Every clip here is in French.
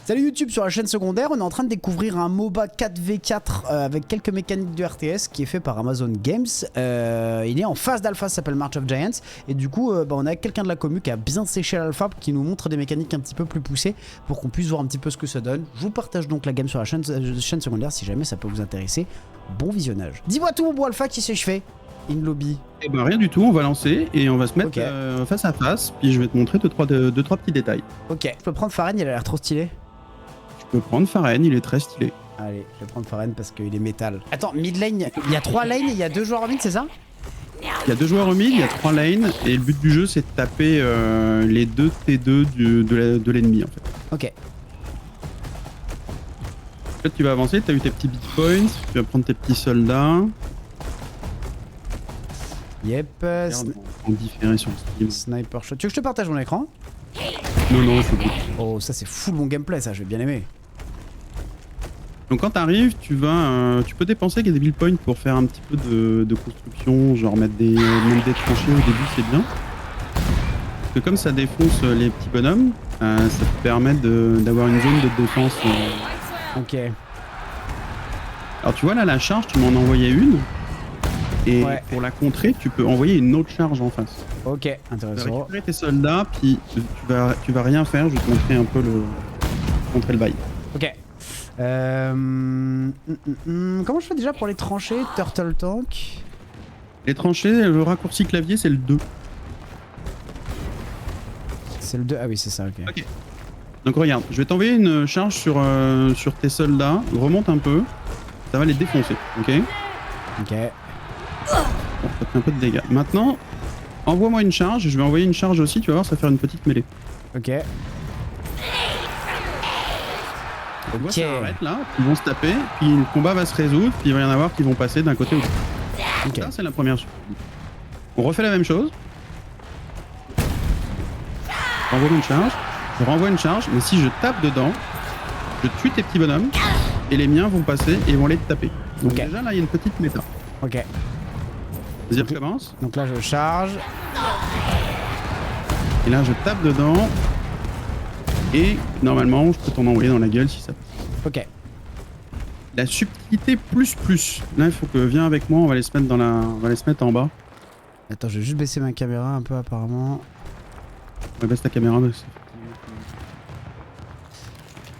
Salut YouTube, sur la chaîne secondaire, on est en train de découvrir un MOBA 4v4 avec quelques mécaniques de RTS qui est fait par Amazon Games. Il est en phase d'alpha, ça s'appelle March of Giants. Et du coup, on a quelqu'un de la commu qui a bien séché l'alpha, qui nous montre des mécaniques un petit peu plus poussées pour qu'on puisse voir un petit peu ce que ça donne. Je vous partage donc la game sur la chaîne secondaire si jamais ça peut vous intéresser. Bon visionnage. Dis-moi tout mon beau alpha, qui c'est je fais in lobby. Eh ben rien du tout, on va lancer et on va se mettre face à face, puis je vais te montrer deux trois petits détails. Ok, je peux prendre Pharren, il a l'air trop stylé. Je peux prendre Pharren, il est très stylé. Allez, je vais prendre Pharren parce qu'il est métal. Attends, mid lane, il y a 3 lanes et il y a 2 joueurs en mid, c'est ça? Il y a 2 joueurs au mid, il y a 3 lanes et le but du jeu c'est de taper les 2 T2 de l'ennemi en fait. Ok. En fait tu vas avancer, tu as eu tes petits beat points, tu vas prendre tes petits soldats. Yep. En différé sur le stream. Sniper shot. Tu veux que je te partage mon écran? Non, c'est bon. Oh, ça c'est full mon gameplay, ça, je vais bien aimer. Donc quand t'arrives, tu peux dépenser des build points pour faire un petit peu de construction, genre mettre même des tranchées au début, c'est bien. Parce que comme ça défonce les petits bonhommes, ça te permet d'avoir une zone de défense. Ok. Alors tu vois là, la charge, tu m'en as envoyé une. Et pour la contrer, tu peux envoyer une autre charge en face. Ok, Tu vas intéressant. récupérer tes soldats, puis tu vas rien faire, je vais te montrer un peu contrer le bail. Ok. Comment je fais déjà pour les tranchées, Turtle Tank? Les tranchées, le raccourci clavier, c'est le 2. C'est le 2, ah oui, c'est ça, ok. Ok. Donc regarde, je vais t'envoyer une charge sur tes soldats, remonte un peu, ça va les défoncer, ok? Ok. Bon, ça fait un peu de dégâts. Maintenant, envoie-moi une charge, je vais envoyer une charge aussi, tu vas voir, ça va faire une petite mêlée. Ok. Ok. Ça arrête là, ils vont se taper, puis le combat va se résoudre, puis il va y en avoir qui vont passer d'un côté au l'autre. Ok. Ça, c'est la première chose. On refait la même chose. Renvoie une charge, je renvoie une charge, mais si je tape dedans, je tue tes petits bonhommes, et les miens vont passer et vont aller te taper. Donc déjà là, il y a une petite méta. Ok. Vas-y, recommence. Donc là, je charge. Et là, je tape dedans. Et normalement, je peux t'en envoyer dans la gueule si ça passe. Ok. La subtilité plus. Là, il faut que viens avec moi, on va les se mettre on va les se mettre en bas. Attends, je vais juste baisser ma caméra un peu apparemment. Ouais, baisse ta caméra.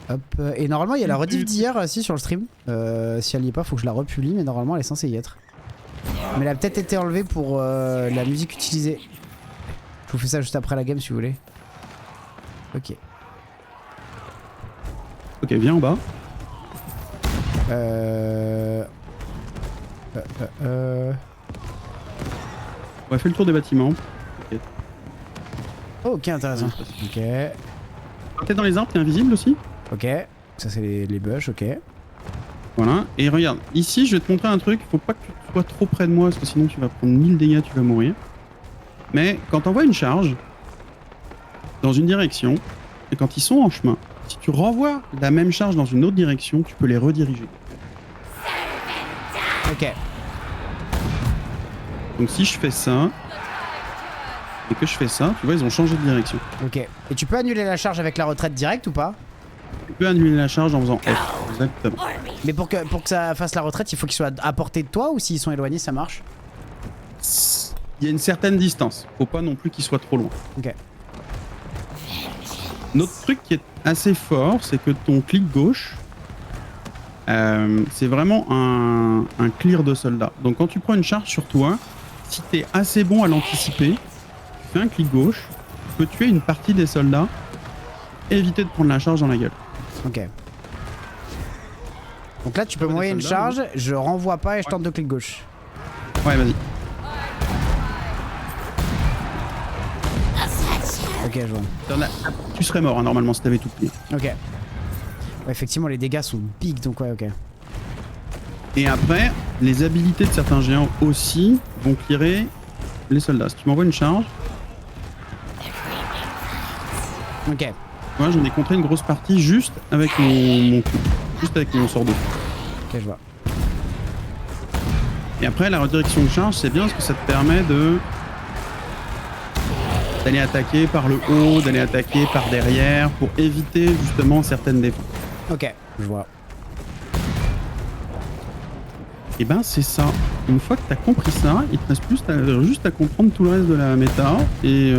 Hop. Et normalement, il y a la rediff d'hier aussi sur le stream. Si elle y est pas, faut que je la republie, mais normalement, elle est censée y être. Mais elle a peut-être été enlevée pour la musique utilisée. Je vous fais ça juste après la game si vous voulez. Ok. Ok, viens en bas. On va faire le tour des bâtiments. Ok. Oh, ok, intéressant. Ok. T'es dans les arbres, t'es invisible aussi. Ok. Ça, c'est les bush, ok. Voilà. Et regarde, ici, je vais te montrer un truc. Faut pas que tu sois trop près de moi, parce que sinon tu vas prendre 1000 dégâts, tu vas mourir. Mais quand t'envoies une charge dans une direction, et quand ils sont en chemin, si tu renvoies la même charge dans une autre direction, tu peux les rediriger. Ok. Donc si je fais ça, et que je fais ça, tu vois, ils ont changé de direction. Ok. Et tu peux annuler la charge avec la retraite directe ou pas? Tu peux annuler la charge en faisant F. Exactement. Mais pour que ça fasse la retraite, il faut qu'ils soient à portée de toi ou s'ils sont éloignés, ça marche? Il y a une certaine distance. Faut pas non plus qu'ils soient trop loin. Ok. Notre truc qui est assez fort, c'est que ton clic gauche, c'est vraiment un clear de soldats. Donc quand tu prends une charge sur toi, si tu es assez bon à l'anticiper, tu fais un clic gauche, tu peux tuer une partie des soldats et éviter de prendre la charge dans la gueule. Ok. Donc là, tu peux m'envoyer une charge, je renvoie pas et je tente de clic gauche. Ouais, vas-y. Ok, je vois. Tu serais mort hein, normalement si t'avais tout plié. Ok. Ouais, effectivement, les dégâts sont big, donc ouais, ok. Et après, les habilités de certains géants aussi vont clearer les soldats. Si tu m'envoies une charge, Ok. moi j'en ai contré une grosse partie juste avec mon coup. Juste avec mon sort d'eau. Ok, je vois. Et après, la redirection de charge, c'est bien parce que ça te permet de d'aller attaquer par le haut, d'aller attaquer par derrière, pour éviter justement certaines défenses. Ok, je vois. Et ben c'est ça. Une fois que t'as compris ça, il te reste plus juste à comprendre tout le reste de la méta. Et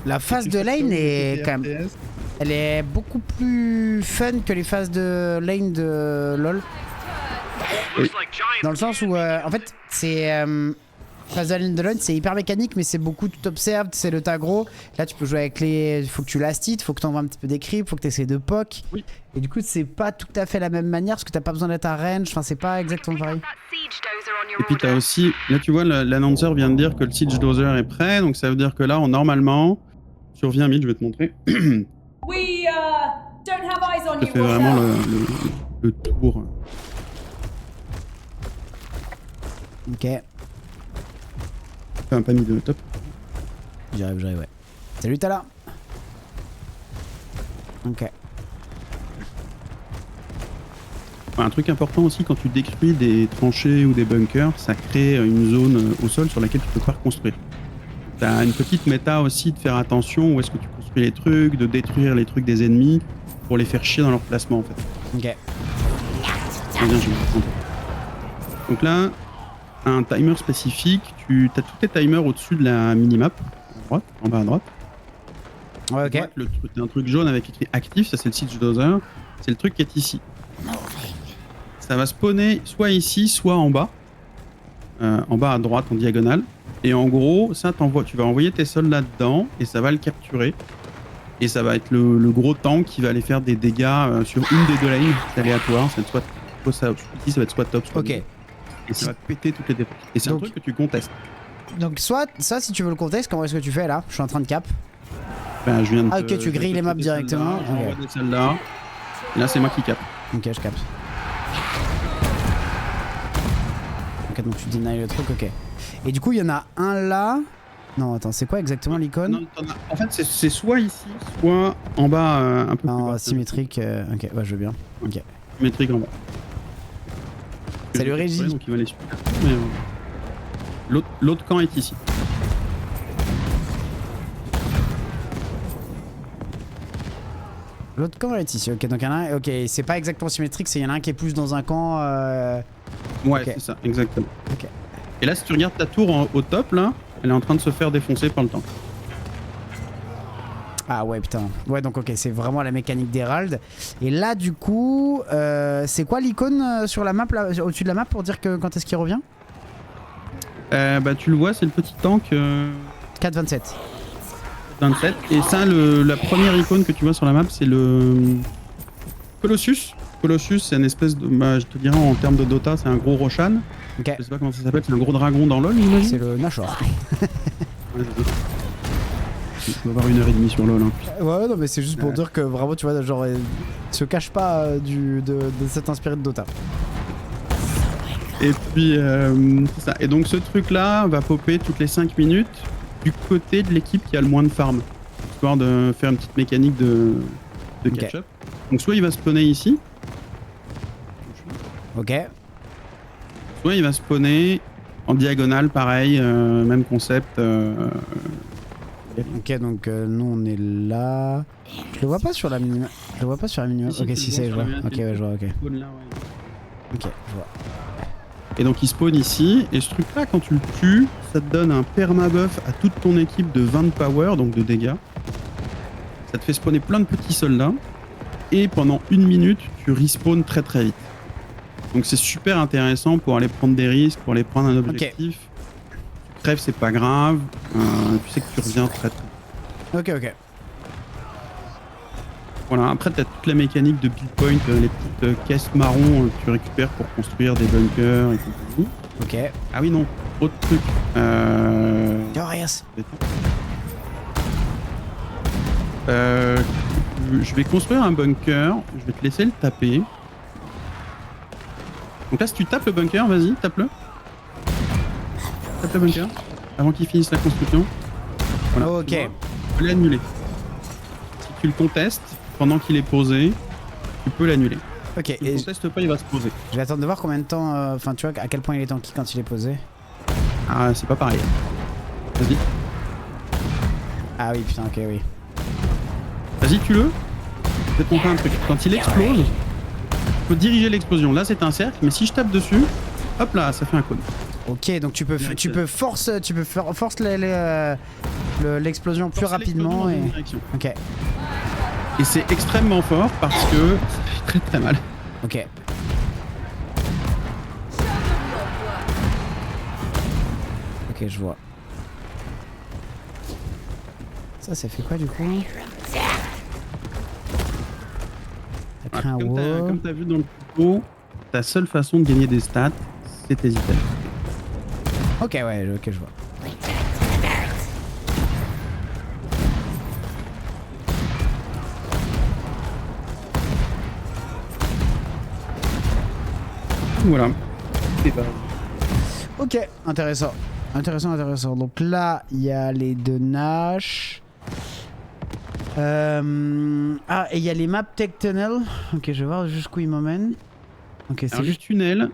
La phase de lane est quand même... Elle est beaucoup plus fun que les phases de lane de LoL. Oui. Dans le sens où, en fait, c'est... phase de lane de LoL, c'est hyper mécanique, mais c'est beaucoup, tu t'observes, c'est le t'aggro. Là, tu peux jouer avec les... Faut que tu l'astites, faut que tu envoies un petit peu des creeps, faut que tu essaies de poke. Oui. Et du coup, c'est pas tout à fait la même manière, parce que t'as pas besoin d'être à range, enfin, c'est pas exactement pareil. Et puis t'as aussi, là tu vois, l'annonceur vient de dire que le Siege Dozer est prêt, donc ça veut dire que là, normalement, surviens mid, je vais te montrer. Je te fais vraiment le tour. Ok. Enfin, pas mid, top. J'arrive, ouais. Salut Tala. Ok. Enfin, un truc important aussi, quand tu détruis des tranchées ou des bunkers, ça crée une zone au sol sur laquelle tu peux pas reconstruire. T'as une petite méta aussi de faire attention où est-ce que tu construis les trucs, de détruire les trucs des ennemis pour les faire chier dans leur placement en fait. Ok. Bien, je vais te montrer. Donc là, un timer spécifique, tu as tous tes timers au-dessus de la minimap, à droite, en bas à droite. Ouais, ok. T'as un truc jaune avec écrit actif, ça c'est le Siege Dozer, c'est le truc qui est ici. Ça va spawner soit ici, soit en bas à droite en diagonale. Et en gros, ça tu vas envoyer tes soldats dedans et ça va le capturer. Et ça va être le gros tank qui va aller faire des dégâts sur une des deux lanes, c'est aléatoire. Ça va être soit ici, ça va être soit top, soit Ok. mid. Et ça va péter toutes les défenses. Et c'est un truc que tu contestes. Donc soit ça, si tu veux le contexte, comment est-ce que tu fais là? Je suis en train de cap. Ben, je viens de Ah ok, tu grilles les maps directement. J'envoie des soldats. Et là, c'est moi qui capte. Ok, je capte. Ok, donc tu deny le truc, ok. Et du coup, il y en a un là. Non, attends, c'est quoi exactement l'icône? En fait, c'est soit ici, soit en bas, un peu plus Non, bas. symétrique. Ok, ouais, je veux bien. Ok. Symétrique en bas. Salut Régie. Donc il va les suivre. Mais, l'autre camp est ici. L'autre camp est ici, ok, donc il y en a un, ok, c'est pas exactement symétrique, c'est il y en a un qui est plus dans un camp. Ouais, okay. c'est ça, exactement. Ok. Et là, si tu regardes ta tour au top, là, elle est en train de se faire défoncer par le tank. Ah ouais, putain. Ouais, donc ok, c'est vraiment la mécanique d'Herald. Et là, du coup, c'est quoi l'icône sur la map, là, au-dessus de la map, pour dire que quand est-ce qu'il revient? Bah, tu le vois, c'est le petit tank 4,27. 27. Et ça, la première icône que tu vois sur la map, c'est le Colossus. Colossus, c'est une espèce de. Bah, je te dirais en termes de Dota, c'est un gros Roshan. Ok. Je sais pas comment ça s'appelle, c'est un gros dragon dans LoL, j'imagine. C'est le Nashor. Ouais, il faut avoir 1h30 sur LoL. Hein. Ouais, non, mais c'est juste pour dire que vraiment, tu vois, genre, il se cache pas de s'être inspiré de Dota. Et puis, c'est ça. Et donc, ce truc-là va popper toutes les 5 minutes du côté de l'équipe qui a le moins de farm. Histoire de faire une petite mécanique de catch-up. Donc, soit il va spawner ici. Ok. Soit il va spawner en diagonale, pareil, même concept. Ok, donc nous on est là. Je le vois pas sur la minimap. Je le vois pas sur la minimap. Ok, si c'est, je vois. Ok, ouais, je vois, ok. Ok, je vois. Et donc il spawn ici, et ce truc là quand tu le tues, ça te donne un permabuff à toute ton équipe de 20 de power, donc de dégâts. Ça te fait spawner plein de petits soldats, et pendant 1 minute, tu respawns très très vite. Donc c'est super intéressant pour aller prendre des risques, pour aller prendre un objectif. Okay. Tu crèves, c'est pas grave, tu sais que tu reviens très très vite. Ok, ok. Voilà, après tu as toute la mécanique de build point, les petites caisses marron que tu récupères pour construire des bunkers et tout. Ok. Ah oui, non, autre truc. Glorious. Je vais construire un bunker, je vais te laisser le taper. Donc là, si tu tapes le bunker, vas-y, tape-le. Tape le bunker, avant qu'il finisse la construction. Voilà, ok. Tu peux l'annuler. Si tu le contestes, pendant qu'il est posé, tu peux l'annuler. Ok. Si tu le contestes pas, il va se poser. Je vais attendre de voir combien de temps, enfin tu vois, à quel point il est tanky quand il est posé. Ah, c'est pas pareil. Vas-y. Ah oui, putain, ok, oui. Vas-y, tue-le. Je vais te montrer un truc. Quand il explose, il faut diriger l'explosion. Là, c'est un cercle, mais si je tape dessus, hop là, ça fait un cône. Ok, donc tu peux force l'explosion plus rapidement. Et... Ok. Et c'est extrêmement fort parce que ça fait très très mal. Ok. Ok, je vois. Ça fait quoi du coup? Voilà, comme t'as vu dans le tuto, ta seule façon de gagner des stats, c'est tes items. Ok, ouais, ok, je vois. Voilà. Et bah. Ok, intéressant. Intéressant. Donc là, il y a les deux Nash. Ah, et il y a les maps Tech Tunnel. Ok, je vais voir jusqu'où ils m'emmènent. Ok, c'est Alors le tunnel,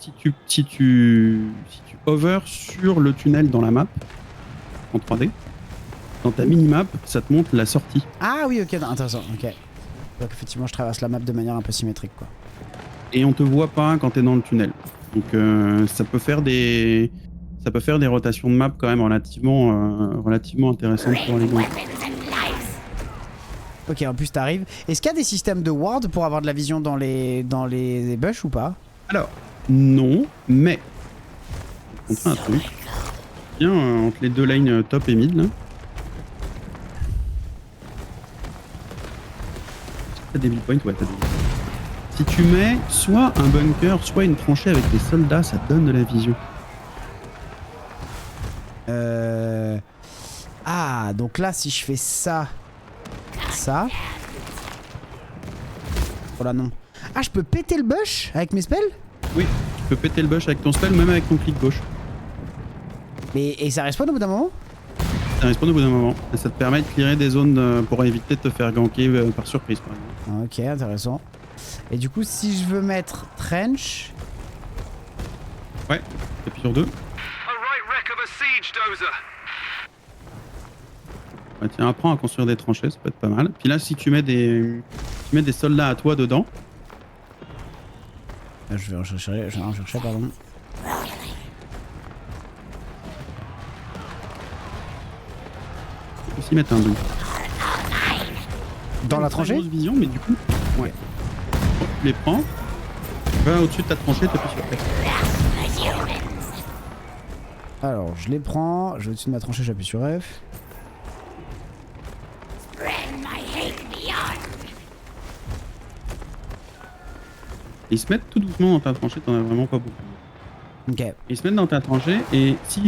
si tu hover sur le tunnel dans la map, en 3D, dans ta minimap, ça te montre la sortie. Ah oui, ok, intéressant, ok. Donc effectivement, je traverse la map de manière un peu symétrique, quoi. Et on te voit pas quand t'es dans le tunnel. Donc ça peut faire des rotations de map quand même relativement intéressantes pour les gars. Ok, en plus t'arrives. Est-ce qu'il y a des systèmes de ward pour avoir de la vision dans les bush ou pas? Alors, non, mais je vais te montrer un truc. Viens entre les deux lanes top et mid là. T'as des build points? Ouais, t'as des. Si tu mets soit un bunker, soit une tranchée avec des soldats, ça te donne de la vision. Ah, donc là, si je fais ça... Ça... Oh là, non. Ah, je peux péter le bush avec mes spells? Oui, tu peux péter le bush avec ton spell, même avec ton clic gauche. Mais, et ça respawn au bout d'un moment? Ça respawn au bout d'un moment. Et ça te permet de clearer des zones pour éviter de te faire ganker par surprise, par exemple. Ok, intéressant. Et du coup, si je veux mettre trench... Ouais, t'appuies sur 2. Ouais, tiens, apprends à construire des tranchées, ça peut être pas mal. Puis là, si tu mets des soldats à toi dedans... Je vais en chercher, pardon. Tu peux aussi mettre un 2. Dans la tranchée? Grosse vision, mais du coup, ouais. Tu les prends, tu vas au-dessus de ta tranchée, t'appuies sur F. Alors, je les prends, je vais au-dessus de ma tranchée, j'appuie sur F. Ils se mettent tout doucement dans ta tranchée, t'en as vraiment pas beaucoup. Ok. Ils se mettent dans ta tranchée, et si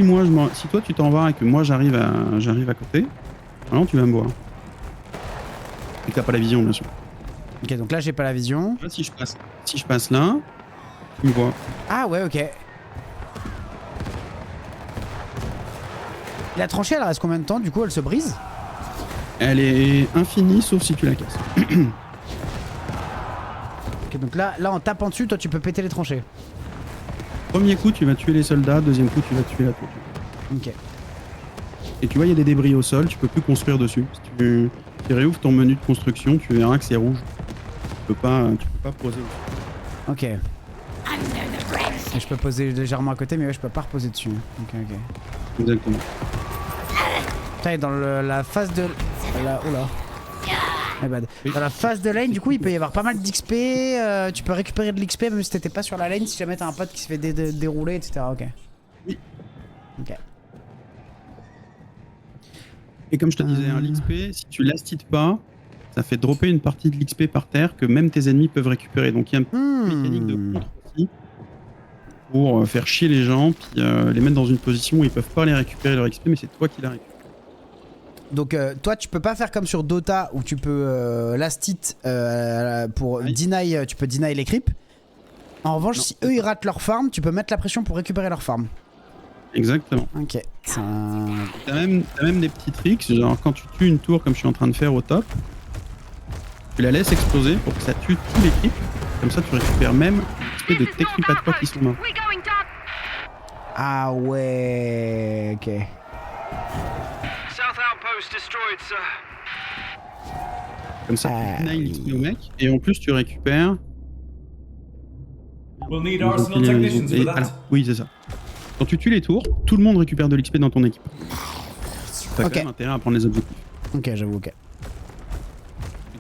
toi tu t'en vas et que moi j'arrive à côté, alors tu vas me voir. Et que t'as pas la vision, bien sûr. Ok, donc là j'ai pas la vision. Là, si je passe là, tu me vois. Ah ouais, ok. La tranchée, elle reste combien de temps? Du coup, elle se brise? Elle est infinie, sauf si tu la casses. Ok, donc là en tapant dessus, toi tu peux péter les tranchées. Premier coup, tu vas tuer les soldats. Deuxième coup, tu vas tuer la tour. Ok. Et tu vois, il y a des débris au sol. Tu peux plus construire dessus. Si tu réouvres ton menu de construction, tu verras que c'est rouge. Tu peux pas poser dessus. Ok. Et je peux poser légèrement à côté, mais ouais, je peux pas reposer dessus. Ok. Exactement. Putain, et dans la phase de... Oula. My bad. Dans la phase de lane, du coup, il peut y avoir pas mal d'XP. Tu peux récupérer de l'XP même si t'étais pas sur la lane, si jamais t'as un pote qui se fait dérouler, etc. Ok. Oui. Ok. Et comme je te disais, l'XP, si tu l'astites pas, ça fait dropper une partie de l'XP par terre que même tes ennemis peuvent récupérer. Donc il y a une mécanique de contre aussi pour faire chier les gens, puis les mettre dans une position où ils peuvent pas les récupérer leur XP, mais c'est toi qui la récupères. Donc toi tu peux pas faire comme sur Dota où tu peux last hit pour deny, tu peux deny les creeps. En revanche, si eux ils ratent leur farm, tu peux mettre la pression pour récupérer leur farm. Exactement. Ok. T'as même des petits tricks, genre quand tu tues une tour comme je suis en train de faire au top, tu la laisses exploser pour que ça tue tous les creeps. Comme ça tu récupères même l'XP de tes creeps à toi qui sont morts. Ah ouais, ok. Comme ça, tu nailles l'XP au mec, et en plus tu récupères... We'll need arsenal technicians for that. Alors, oui, c'est ça. Quand tu tues les tours, tout le monde récupère de l'XP dans ton équipe. T'as Ok. quand même intérêt à prendre les objectifs. Ok, j'avoue, ok. Et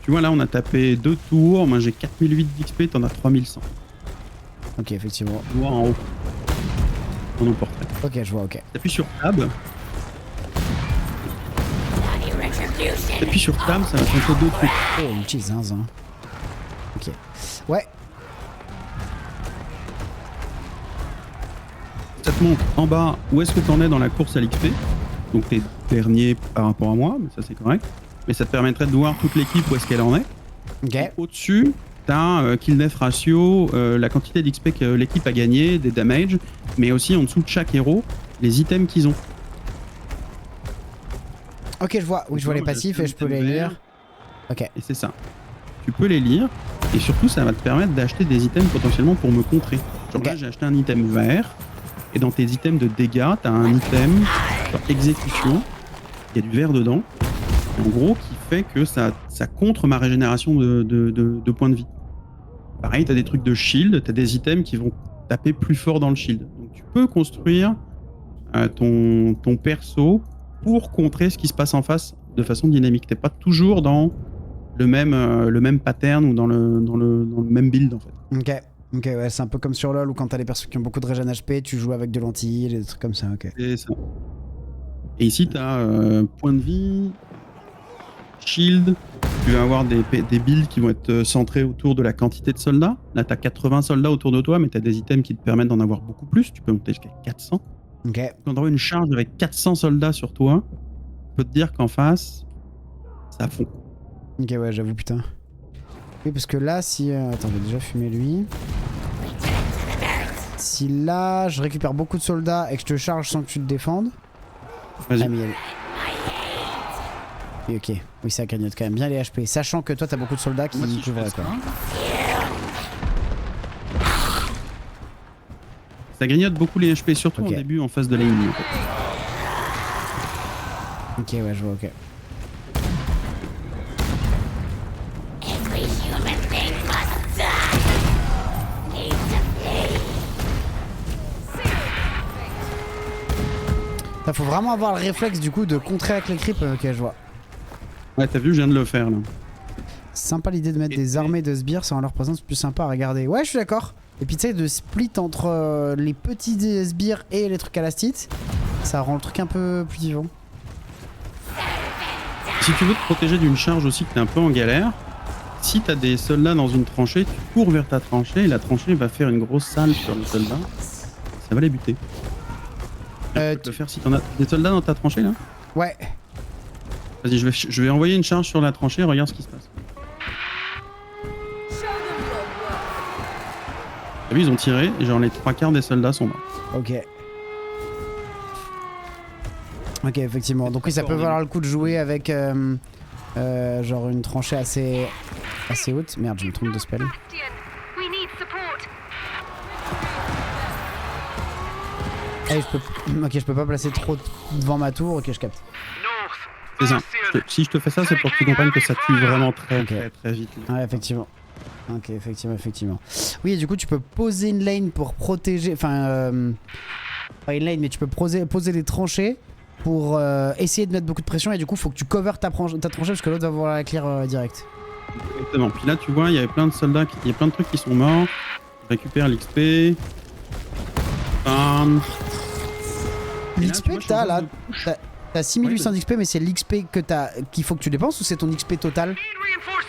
tu vois là, on a tapé 2 tours, moi j'ai 4008 d'XP, t'en as 3100. Ok, effectivement. Tu vois en haut. Dans nos portraits. Ok, je vois, ok. T'appuies sur Tab. T'appuies sur Tab, ça va te montrer 2 trucs. Oh, une petite zinzin. Ok. Ouais. Ça te montre en bas où est-ce que t'en es dans la course à l'XP. Donc t'es dernier par rapport à moi, mais ça c'est correct. Mais ça te permettrait de voir toute l'équipe où est-ce qu'elle en est. Ok. Au-dessus, t'as kill death ratio, la quantité d'XP que l'équipe a gagné, des damages, mais aussi en dessous de chaque héros, les items qu'ils ont. Ok, je vois. Oui, je vois les passifs et je peux les lire. Ok. Et c'est ça. Tu peux les lire, et surtout ça va te permettre d'acheter des items potentiellement pour me contrer. Genre Ok. là j'ai acheté un item vert, et dans tes items de dégâts, t'as un item sur exécution, il y a du vert dedans, en gros qui fait que ça contre ma régénération de points de vie. Pareil, t'as des trucs de shield, t'as des items qui vont taper plus fort dans le shield. Donc tu peux construire ton perso pour contrer ce qui se passe en face de façon dynamique. T'es pas toujours dans le même pattern ou dans le même build en fait. Ok. Ok, ouais, c'est un peu comme sur LoL où quand t'as les persos qui ont beaucoup de régène HP, tu joues avec de l'anti-heal et des trucs comme ça, ok. C'est ça. Et ici, tu as point de vie, shield, tu vas avoir des builds qui vont être centrés autour de la quantité de soldats. Là, tu as 80 soldats autour de toi, mais tu as des items qui te permettent d'en avoir beaucoup plus. Tu peux monter jusqu'à 400. Ok. Quand tu as une charge avec 400 soldats sur toi, je peux te dire qu'en face, ça fond. Ok, ouais, j'avoue, putain. Oui, parce que là, si... attends, j'ai déjà fumé lui. Si là, je récupère beaucoup de soldats et que je te charge sans que tu te défendes... Vas-y. Ah, mais oui, ok. Oui, ça cagnotte quand même bien les HP. Sachant que toi, t'as beaucoup de soldats qui Moi, si je couvrent fais quoi. Ça grignote beaucoup les HP, surtout Ok. au début en phase de l'ennemi. En fait. Ok, ouais, je vois, ok. Ça faut vraiment avoir le réflexe du coup de contrer avec les creeps. Ok, je vois. Ouais, t'as vu, je viens de le faire là. Sympa l'idée de mettre des armées de sbires, ça rend leur présence plus sympa à regarder. Ouais, je suis d'accord. Et puis tu sais, de split entre les petits sbires et les trucs à la stit, ça rend le truc un peu plus vivant. Si tu veux te protéger d'une charge aussi que t'es un peu en galère, si t'as des soldats dans une tranchée, tu cours vers ta tranchée et la tranchée va faire une grosse salve sur les soldats. Ça va les buter. Tu peux le faire si t'en as des soldats dans ta tranchée là. Ouais. Vas-y, je vais envoyer une charge sur la tranchée, regarde ce qui se passe. T'as vu, ils ont tiré et genre les 3/4 des soldats sont morts. Ok. Ok, effectivement. Donc oui, ça peut valoir le coup de jouer avec genre une tranchée assez haute. Merde, je me trompe de spell. Allez, je peux... Ok, je peux pas placer trop devant ma tour. Ok, je capte. C'est ça. Si je te fais ça, c'est pour que tu comprennes que ça tue vraiment très Ok. très vite. Ouais, effectivement. Ok, effectivement. Oui, et du coup, tu peux poser une lane pour protéger... Enfin, pas une lane, mais tu peux poser des tranchées pour essayer de mettre beaucoup de pression. Et du coup, faut que tu cover ta tranchée parce que l'autre va voir la clear direct. Exactement. Puis là, tu vois, il y avait plein de soldats, il y a plein de trucs qui sont morts. Récupère l'XP. Bam. L'XP que t'as là, t'as 6800 d'XP, mais c'est l'XP que t'as qu'il faut que tu dépenses ou c'est ton XP total?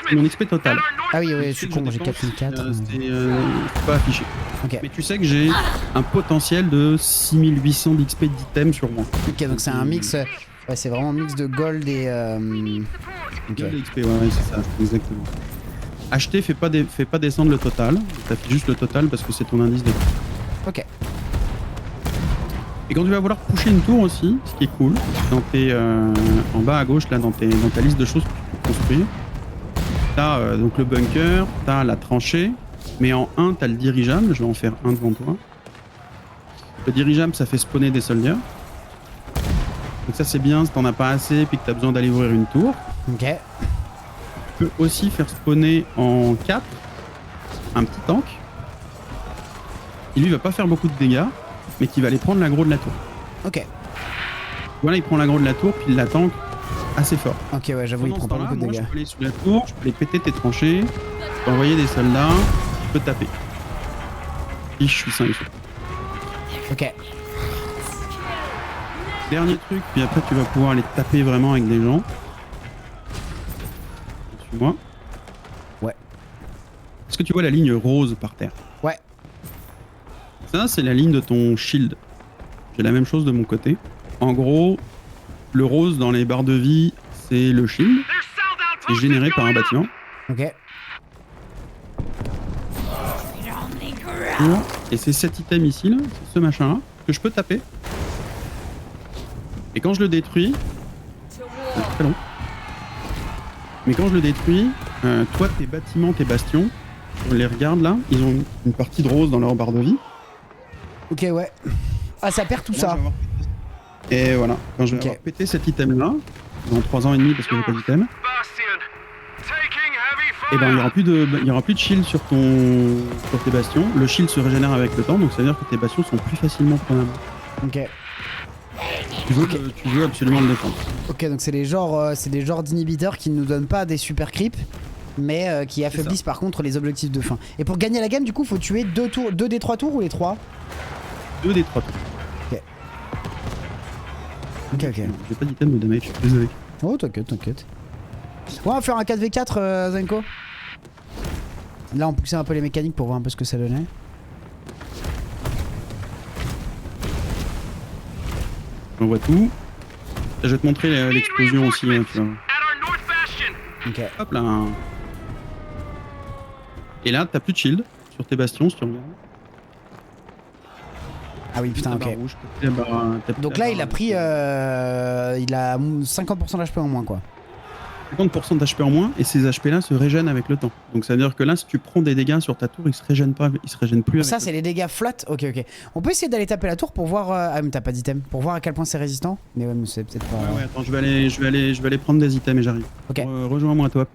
C'est mon XP total. Ah oui, je Le suis XP con, que je j'ai dépense, 4004. c'est pas affiché. Ok, Mais tu sais que j'ai un potentiel de 6800 d'XP d'items sur moi. ok, donc c'est un mix. Ouais, c'est vraiment un mix de gold et. Ok. De l'XP, ouais, c'est ça, exactement. Acheter fait pas descendre le total. T'affiches juste le total parce que c'est ton indice de. Ok. Et quand tu vas vouloir pusher une tour aussi, ce qui est cool, dans tes, en bas à gauche, là, dans ta liste de choses que tu peux construire, t'as donc le bunker, t'as la tranchée, mais en 1, t'as le dirigeable. Je vais en faire un devant toi. Le dirigeable, ça fait spawner des soldats. Donc ça c'est bien si t'en as pas assez puis que t'as besoin d'aller ouvrir une tour. Ok. Tu peux aussi faire spawner en 4 un petit tank. Qui lui va pas faire beaucoup de dégâts, mais qui va aller prendre l'aggro de la tour. Ok. Voilà, il prend l'aggro de la tour, puis il la tank assez fort. Ok, ouais, j'avoue, il Pendant prend ce pas temps-là, beaucoup de moi, dégâts. je peux aller sous la tour, je peux aller péter tes tranchées, je peux envoyer des soldats, je peux taper. Et je suis 5. Ok. Dernier truc, puis après tu vas pouvoir aller taper vraiment avec des gens. Suis-moi. Ouais. Est-ce que tu vois la ligne rose par terre? Ouais. Ça, c'est la ligne de ton shield. J'ai la même chose de mon côté. En gros, le rose dans les barres de vie, c'est le shield. C'est généré par un bâtiment. Ok. Et c'est cet item ici, là, c'est ce machin là, que je peux taper. Et quand je le détruis, c'est très long. Mais quand je le détruis, toi, tes bâtiments, tes bastions, on les regarde là, ils ont une partie de rose dans leur barre de vie. Ok, ouais. Ah, ça perd tout Moi, ça. je vais avoir- Et voilà, quand je vais Ok. avoir pété cet item là, dans 3 ans et demi parce que j'ai pas d'item, et ben il y aura plus de shield sur tes bastions. Le shield se régénère avec le temps, donc ça veut dire que tes bastions sont plus facilement prenables. Ok. Tu veux absolument le défendre. Ok, donc c'est des genres d'inhibiteurs qui ne nous donnent pas des super creeps, mais qui affaiblissent par contre les objectifs de fin. Et pour gagner la game, du coup, faut tuer 2 des 3 tours ou les 3? 2 des 3 tours. Ok, ok. J'ai pas d'item de damage, je suis désolé. Oh, t'inquiète, t'inquiète. Ouais, on va faire un 4v4, Zenko. Là, on poussait un peu les mécaniques pour voir un peu ce que ça donnait. On voit tout. Je vais te montrer l'explosion aussi, hein, tu vois. Ok. Hop là. Et là, t'as plus de shield sur tes bastions, si tu regardes. Ah oui, putain, T'as la ok. barre rouge, t'as plus la barre- t'as plus Donc la là, barre- il a pris. Il a 50% d'HP en moins, quoi. 50% d'HP en moins, et ces HP là se régènent avec le temps. Donc ça veut dire que là, si tu prends des dégâts sur ta tour, ils se régènent pas, ils se régènent plus avec Ça, le c'est les dégâts flat. Ok, ok. On peut essayer d'aller taper la tour pour voir. Ah, mais t'as pas d'item. Pour voir à quel point c'est résistant. Mais ouais, mais c'est peut-être pas. Ouais, attends, je vais aller prendre des items et j'arrive. Ok. Rejoins-moi, toi.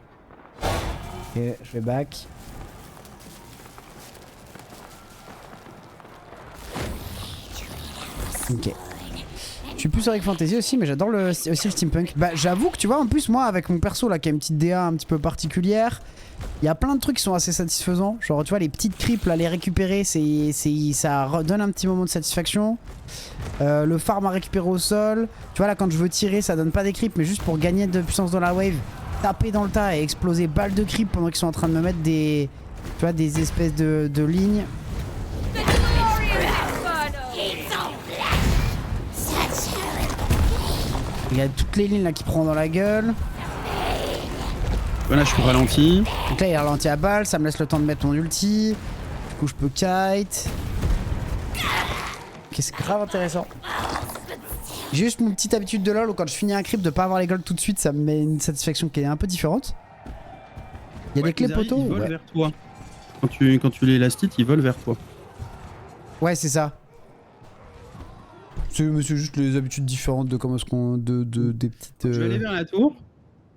Ok, je vais back. Ok. Je suis plus avec Fantasy aussi, mais j'adore aussi le steampunk. Bah, j'avoue que tu vois, en plus, moi, avec mon perso là qui a une petite DA un petit peu particulière, il y a plein de trucs qui sont assez satisfaisants. Genre, tu vois, les petites creeps là, les récupérer, ça redonne un petit moment de satisfaction. Le farm à récupérer au sol. Tu vois, là, quand je veux tirer, ça donne pas des creeps, mais juste pour gagner de puissance dans la wave, taper dans le tas et exploser balles de creep pendant qu'ils sont en train de me mettre des. Tu vois, des espèces de lignes. Il y a toutes les lignes là qui prend dans la gueule. Voilà, je suis ralenti. Donc là il est ralenti à balle, ça me laisse le temps de mettre mon ulti. Du coup je peux kite. Ok, c'est grave intéressant. J'ai juste mon petite habitude de LoL où quand je finis un creep de pas avoir les golds tout de suite, ça me met une satisfaction qui est un peu différente. Il y a des clés poteaux. Ils volent Ouais, vers toi. Quand tu les lastites, ils volent vers toi. ouais c'est ça. C'est juste les habitudes différentes de comment est-ce qu'on. Des petites. Je vais aller vers la tour.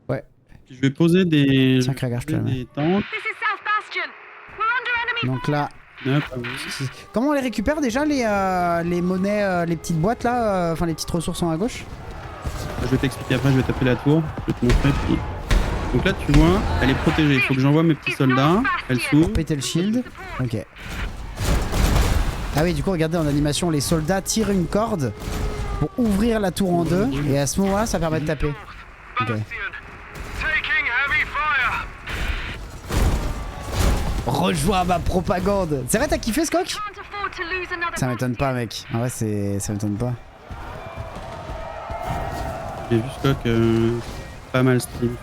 Ouais. Je vais poser des. Tiens, Kragar, je te la mets. des tanks. Donc là. Hop. Comment on les récupère déjà les monnaies, les petites boîtes là, enfin les petites ressources en à gauche? Je vais t'expliquer après, je vais taper la tour. Je vais te montrer. Puis... Donc là, tu vois, elle est protégée. Il faut que j'envoie mes petits soldats. Elle s'ouvre. Pour péter le shield. Ok. Ah oui, du coup, regardez en animation, les soldats tirent une corde pour ouvrir la tour en deux. Et à ce moment-là, ça permet de taper. Ok. Rejoins ma propagande. C'est vrai, t'as kiffé ce coq? Ça m'étonne pas, mec. En vrai, ça m'étonne pas. J'ai vu stock pas mal stream.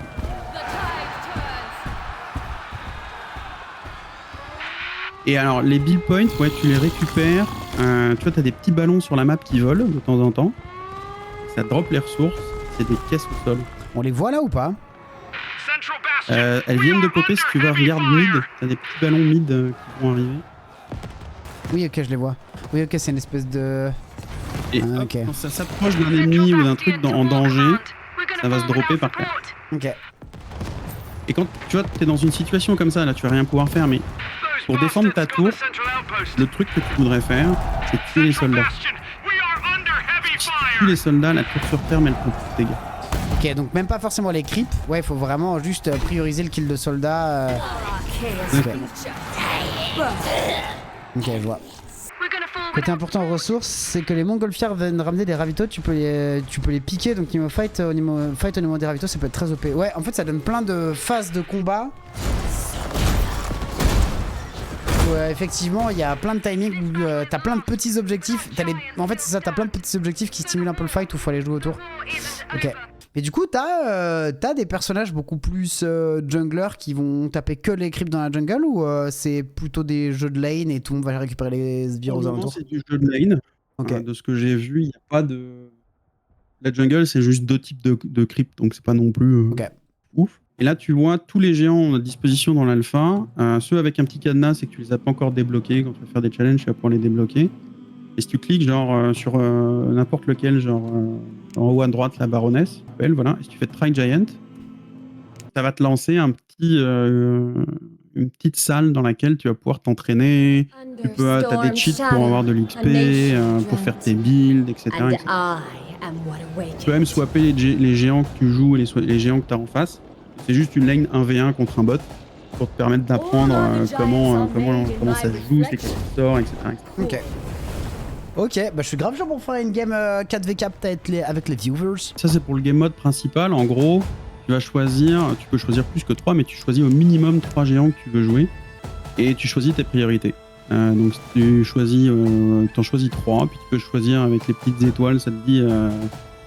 Et alors, les build points, ouais, tu les récupères. Tu vois, t'as des petits ballons sur la map qui volent de temps en temps. Ça drop les ressources. C'est des caisses au sol. On les voit là ou pas? Elles viennent de popper si tu vas regarde mid. T'as des petits ballons mid qui vont arriver. Oui, ok, je les vois. Oui, ok, c'est une espèce de... Et Ah, hop, ok. quand ça s'approche d'un ennemi ou d'un truc en danger, ça va se dropper par terre. Ok. Et quand tu vois, t'es dans une situation comme ça, là, tu vas rien pouvoir faire, mais pour défendre ta tour, le truc que tu voudrais faire, c'est tuer les soldats. Si tu tues les soldats, la tour sur terre, mais elle prend plus de dégâts. Ok, donc même pas forcément les creeps. Ouais, il faut vraiment juste prioriser le kill de soldats. Ok, je vois. Côté important aux ressources, c'est que les montgolfières viennent ramener des ravitaux, tu peux les piquer, donc niveau fight au niveau des ravitaux, ça peut être très OP. Ouais, en fait, ça donne plein de phases de combat. Effectivement, il y a plein de timing où t'as plein de petits objectifs. En fait, c'est ça, t'as plein de petits objectifs qui stimulent un peu le fight où il faut aller jouer autour. Ok. Et du coup, t'as des personnages beaucoup plus jungler qui vont taper que les creeps dans la jungle ou c'est plutôt des jeux de lane et tout le monde va récupérer les sbires aux alentours? C'est du jeu de lane. Ok. De ce que j'ai vu, il n'y a pas de... La jungle, c'est juste 2 types de creeps, donc c'est pas non plus Ok. ouf. Et là, tu vois tous les géants à disposition dans l'alpha. Ceux avec un petit cadenas, c'est que tu les as pas encore débloqués. Quand tu vas faire des challenges, tu vas pouvoir les débloquer. Et si tu cliques genre sur n'importe lequel, genre en haut à droite, la baronesse, voilà. Et si tu fais Try Giant, ça va te lancer une petite salle dans laquelle tu vas pouvoir t'entraîner. Tu as des cheats pour avoir de l'XP, pour faire tes builds, etc. Tu peux même swapper les géants que tu joues et les géants que tu as en face. C'est juste une lane 1v1 contre un bot pour te permettre d'apprendre comment ça se joue, c'est quoi qui sort, etc. Ok. Ok, bah je suis grave chaud pour faire une game 4v4 avec les viewers. Ça, c'est pour le game mode principal. En gros, tu peux choisir plus que 3, mais tu choisis au minimum 3 géants que tu veux jouer et tu choisis tes priorités. Donc, si tu choisis, t'en choisis 3, puis tu peux choisir avec les petites étoiles, ça te dit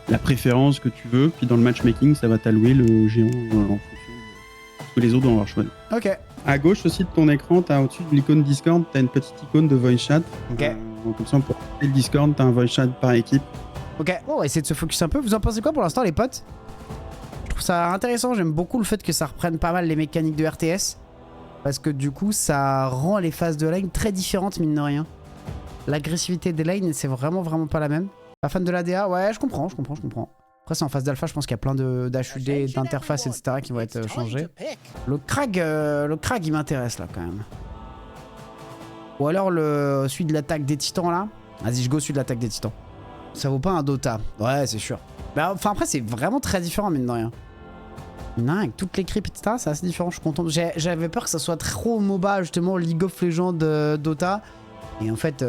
la préférence que tu veux, puis dans le matchmaking, ça va t'allouer le géant en fonction de ce que les autres vont avoir choisi. Ok. À gauche aussi de ton écran, au-dessus de l'icône Discord, tu as une petite icône de voice chat. Ok. Comme ça, pour le Discord, tu as un voice chat par équipe. Ok, bon, on va essayer de se focus un peu. Vous en pensez quoi pour l'instant, les potes? Je trouve ça intéressant. J'aime beaucoup le fait que ça reprenne pas mal les mécaniques de RTS. Parce que du coup, ça rend les phases de lane très différentes, mine de rien. L'agressivité des lanes, c'est vraiment pas la même. Pas fan de l'ADA? Ouais, je comprends. Après, c'est en phase d'alpha, je pense qu'il y a plein d'HUD, d'interfaces, etc. qui vont être changés. Le Krag, il m'intéresse là quand même. Ou alors celui de l'attaque des titans là. Vas-y, je go celui de l'attaque des titans. Ça vaut pas un Dota. Ouais, c'est sûr. Bah, enfin, après, c'est vraiment très différent, mine de rien. Non, avec toutes les creeps, etc., c'est assez différent. Je suis content. J'avais peur que ça soit trop MOBA, justement, League of Legends, Dota. Et en fait,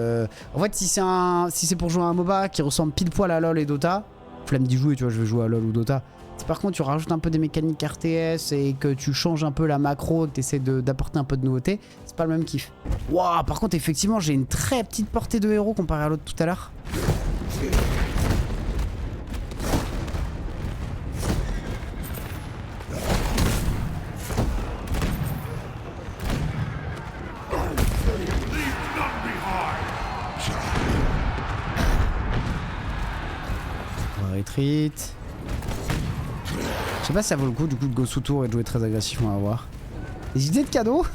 si c'est pour jouer à un MOBA qui ressemble pile poil à LoL et Dota, flemme d'y jouer, tu vois, je vais jouer à LoL ou Dota. Si par contre tu rajoutes un peu des mécaniques RTS et que tu changes un peu la macro, que tu essaies d'apporter un peu de nouveauté, c'est pas le même kiff. Waouh, par contre, effectivement, j'ai une très petite portée de héros comparé à l'autre tout à l'heure. Retreat. Je sais pas si ça vaut le coup du coup de go sous tour et de jouer très agressif, on va voir. Des idées de cadeaux?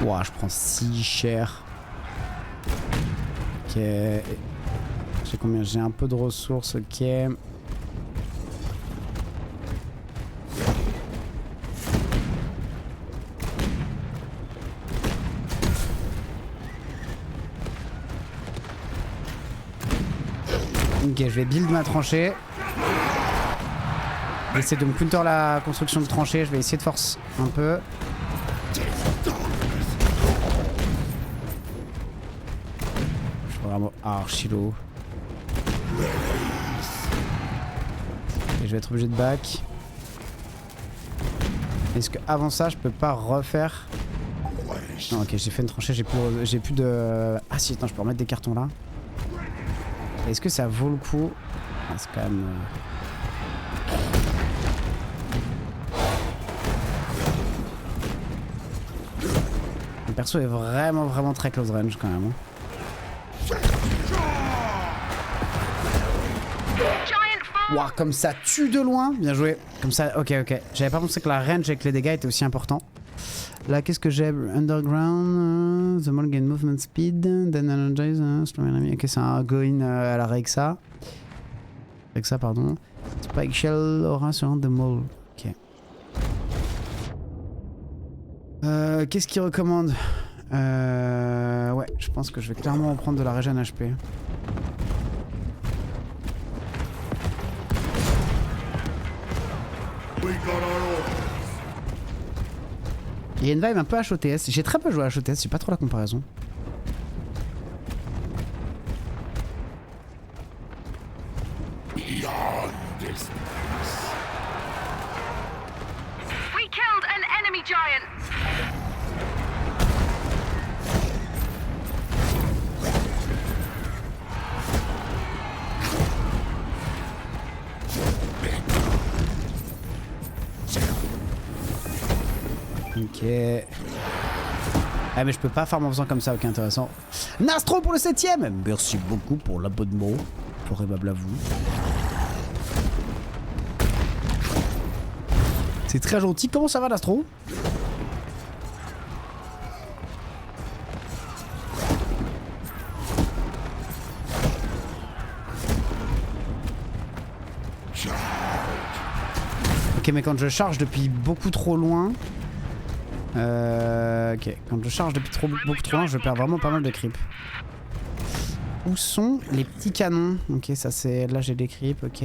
Ouah, je prends si cher. Ok. J'ai combien? J'ai un peu de ressources, ok. Ok, je vais build ma tranchée. J'essaie de me counter la construction de tranchée, je vais essayer de force un peu. Je suis vraiment archi low. Et je vais être obligé de back. Est-ce que avant ça je peux pas refaire? Non, ok, j'ai fait une tranchée, j'ai plus de... Ah si, attends, je peux remettre des cartons là. Est-ce que ça vaut le coup? Ah, c'est quand même... Le perso est vraiment très close range quand même. Waouh, comme ça tue de loin. Bien joué. Comme ça, ok. J'avais pas pensé que la range avec les dégâts était aussi important. Là, qu'est-ce que j'ai? Underground, the more gain movement speed, then energize, ok, c'est un go-in à la Rexa. Rexa, pardon. Spike Shell aura sur the mall. Ok. Qu'est-ce qu'il recommande? Ouais, je pense que je vais clairement en prendre de la régène HP. Il y a une vibe un peu HOTS. J'ai très peu joué à HOTS, j'ai pas trop la comparaison. We killed an enemy giant. Ok. Ah mais je peux pas farm en faisant comme ça, ok, intéressant. Nastro pour le 7ème. Merci beaucoup pour l'abonnement. Forébable à vous. C'est très gentil. Comment ça va, Nastro? Ok, mais quand je charge depuis beaucoup trop loin... ok, quand je charge depuis beaucoup trop loin, je perds vraiment pas mal de creep. Où sont les petits canons? Ok, ça c'est... Là j'ai des creeps, ok.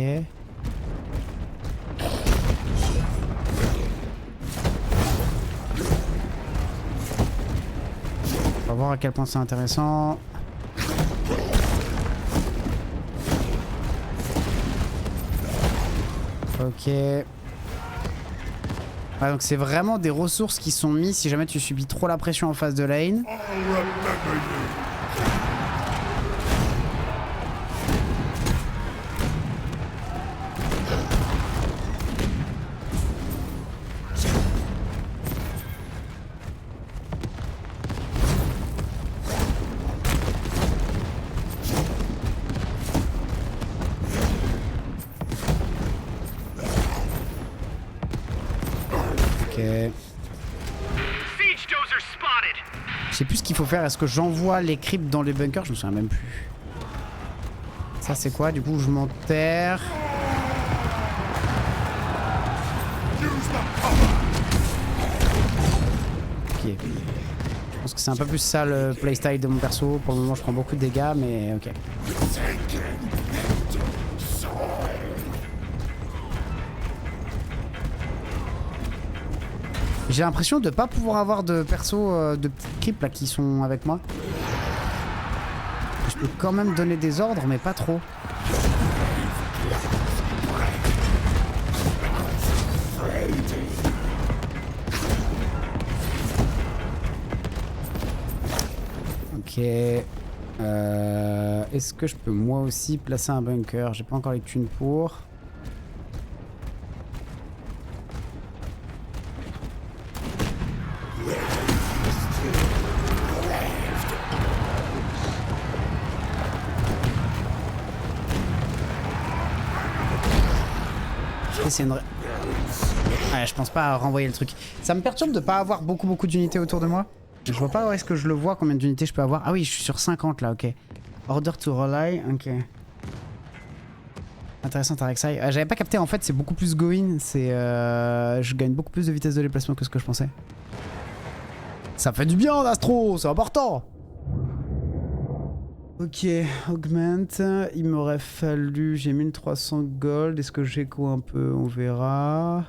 On va voir à quel point c'est intéressant. Ok. Ouais, donc c'est vraiment des ressources qui sont mises si jamais tu subis trop la pression en face de lane. Je sais plus ce qu'il faut faire. Est-ce que j'envoie les creeps dans les bunkers? Je me souviens même plus. Ça c'est quoi? Du coup je m'enterre. Ok. Je pense que c'est un peu plus ça le playstyle de mon perso. Pour le moment je prends beaucoup de dégâts mais ok. J'ai l'impression de pas pouvoir avoir de perso de petits creeps là qui sont avec moi. Je peux quand même donner des ordres mais pas trop. Ok. Est-ce que je peux moi aussi placer un bunker? J'ai pas encore les thunes pour. C'est une... Ouais, je pense pas à renvoyer le truc. Ça me perturbe de pas avoir beaucoup d'unités autour de moi. Je vois pas où est-ce que je le vois, combien d'unités je peux avoir. Ah oui, je suis sur 50 là, ok. Order to rely, ok. Intéressant, Tarexai. J'avais pas capté, en fait, c'est beaucoup plus go-in. C'est, je gagne beaucoup plus de vitesse de déplacement que ce que je pensais. Ça fait du bien, Astro, c'est important. Ok, augment, il m'aurait fallu, j'ai 1300 gold, est-ce que j'écho un peu, on verra.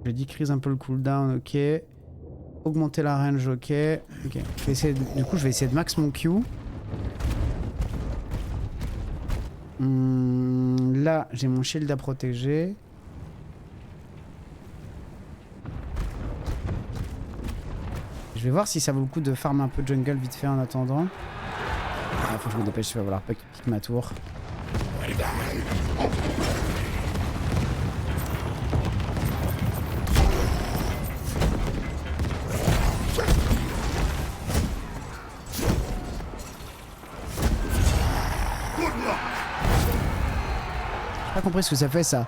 Je decrease un peu le cooldown, ok. Augmenter la range, ok. Ok, je vais essayer du coup je vais essayer de max mon Q. Là, j'ai mon shield à protéger. Je vais voir si ça vaut le coup de farm un peu jungle vite fait en attendant. Ah, faut que je me dépêche, je vais falloir pas qu'il pique ma tour. J'ai pas compris ce que ça fait ça.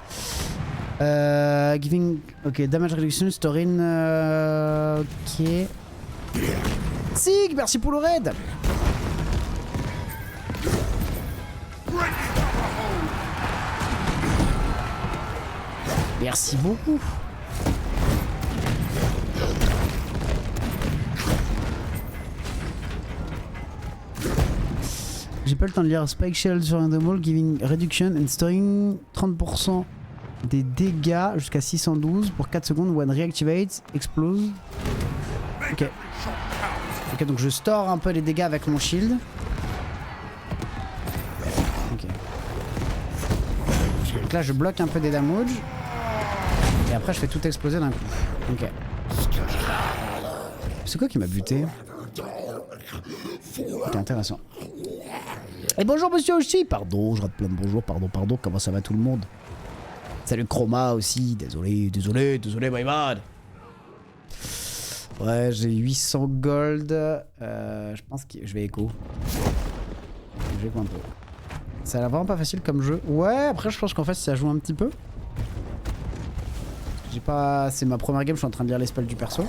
Giving... Ok, damage reduction, storing... Ok... Sig, merci pour le raid. Merci beaucoup. J'ai pas le temps de lire. Spike Shield sur un wall, giving reduction and storing 30% des dégâts jusqu'à 612 pour 4 secondes. When reactivate, explose. Ok. Ok, donc je store un peu les dégâts avec mon shield. Ok. Donc là, je bloque un peu des damage. Et après, je fais tout exploser d'un coup. Ok. C'est quoi qui m'a buté? Ok, intéressant. Et bonjour monsieur aussi. Pardon, je rate plein de bonjour. Pardon. Comment ça va tout le monde? Salut Chroma aussi. Désolé, my bad. Ouais, j'ai 800 gold. Je pense que je vais écho. Je vais écho un peu. Ça a l'air vraiment pas facile comme jeu. Ouais, après je pense qu'en fait ça joue un petit peu. J'ai pas... C'est ma première game, je suis en train de lire les spells du perso.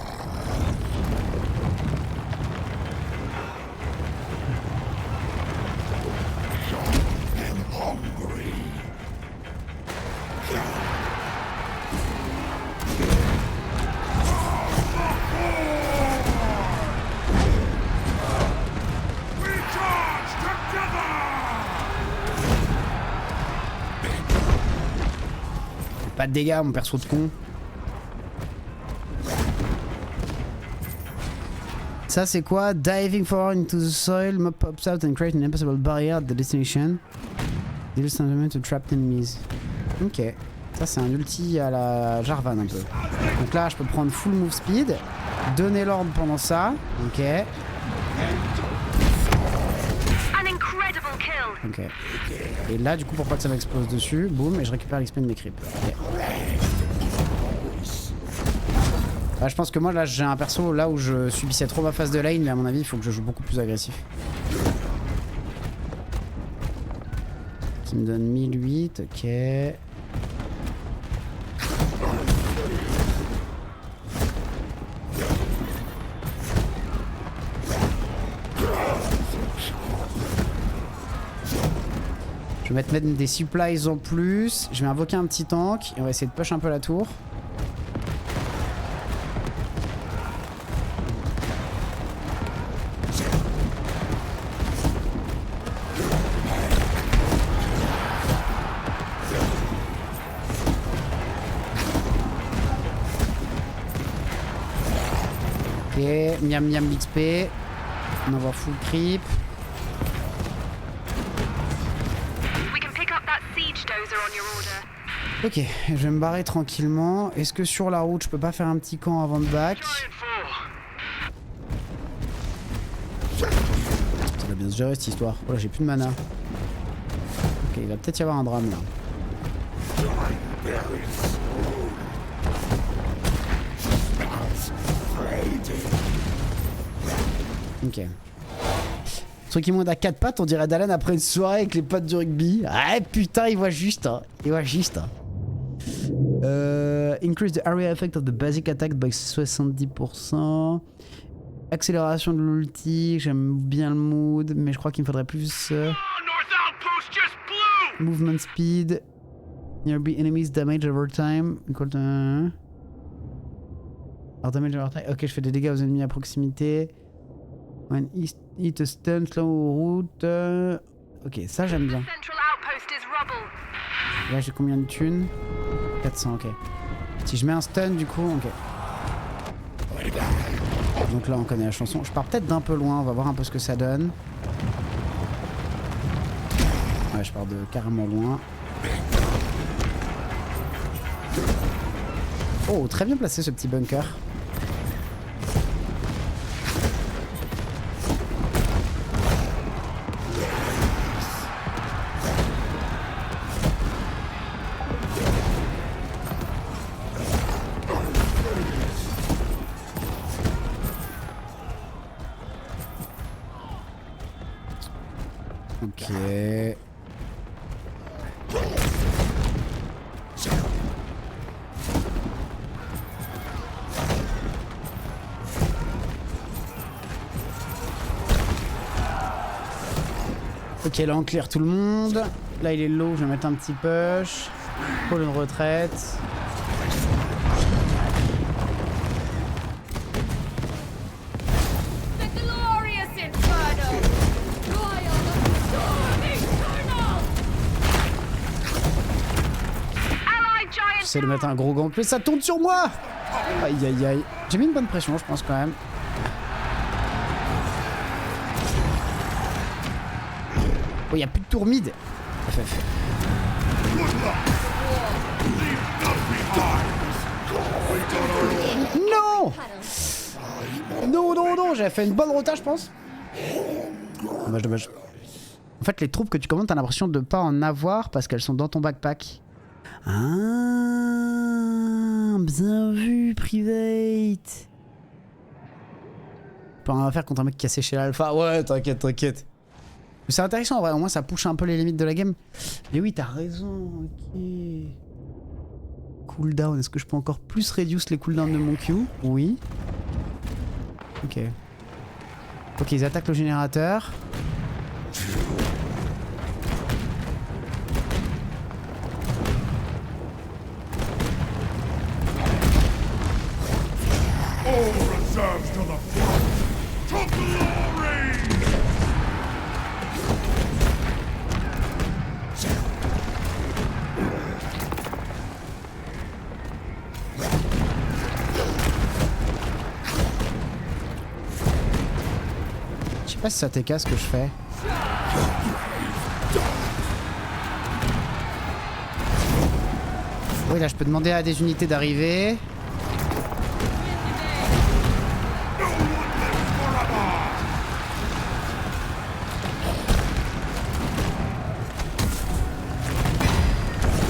Pas de dégâts, mon perso de con. Ça c'est quoi? Diving forward into the soil, mob pops out and create an impossible barrier at the destination. Deal some damage to trapped enemies. Ok. Ça c'est un ulti à la Jarvan un peu. Donc là je peux prendre full move speed, donner l'ordre pendant ça. Ok. Ok. Et là, du coup, pour pas que ça m'explose dessus, boum, et je récupère l'XP de mes creeps. Okay. Là, je pense que moi, là, j'ai un perso là où je subissais trop ma phase de lane, mais à mon avis, il faut que je joue beaucoup plus agressif. Qui me donne 1008, ok. Je vais mettre des supplies en plus. Je vais invoquer un petit tank et on va essayer de push un peu la tour. Ok, miam miam l'XP. On envoie full creep. Ok, je vais me barrer tranquillement. Est-ce que sur la route, je peux pas faire un petit camp avant de back? Ça va bien se gérer cette histoire. Oh là, j'ai plus de mana. Ok, il va peut-être y avoir un drame là. Ok. Truc qui monte à 4 pattes, on dirait Dalen après une soirée avec les potes du rugby. Ah putain, il voit juste, hein. Il voit juste, hein. Increase the area effect of the basic attack by 70%. Accélération de l'ulti, j'aime bien le mood, mais je crois qu'il me faudrait plus... movement speed. Nearby enemies damage over time. Alors damage over time. Ok, je fais des dégâts aux ennemis à proximité. When hit a stun, slow route. Ok, ça j'aime bien. Là j'ai combien de thunes? 400, ok. Si je mets un stun du coup, ok. Donc là on connaît la chanson. Je pars peut-être d'un peu loin, on va voir un peu ce que ça donne. Ouais, je pars de carrément loin. Oh, très bien placé ce petit bunker. Ok. Ok, là on clear tout le monde. Là il est low, je vais mettre un petit push. Pour une retraite. The glorious inferno! Royal storm eternal! Allied giant. J'essaie de mettre un gros gant, mais ça tombe sur moi. Aïe aïe aïe. J'ai mis une bonne pression, je pense quand même. Oh, y a plus de tour mid. FF. Non. Non, j'avais fait une bonne rota, je pense. Dommage. En fait, les troupes que tu commandes, t'as l'impression de pas en avoir parce qu'elles sont dans ton backpack. Ah, bien vu, Private. Pas rien à faire contre un mec qui a séché l'alpha. Ouais, t'inquiète. C'est intéressant en vrai, au moins ça push un peu les limites de la game. Mais oui, t'as raison, ok. Cooldown, est-ce que je peux encore plus réduire les cooldowns de mon Q? Oui. Ok. Ok, ils attaquent le générateur. Je sais pas si ça t'écasse ce que je fais. Oui, là je peux demander à des unités d'arriver.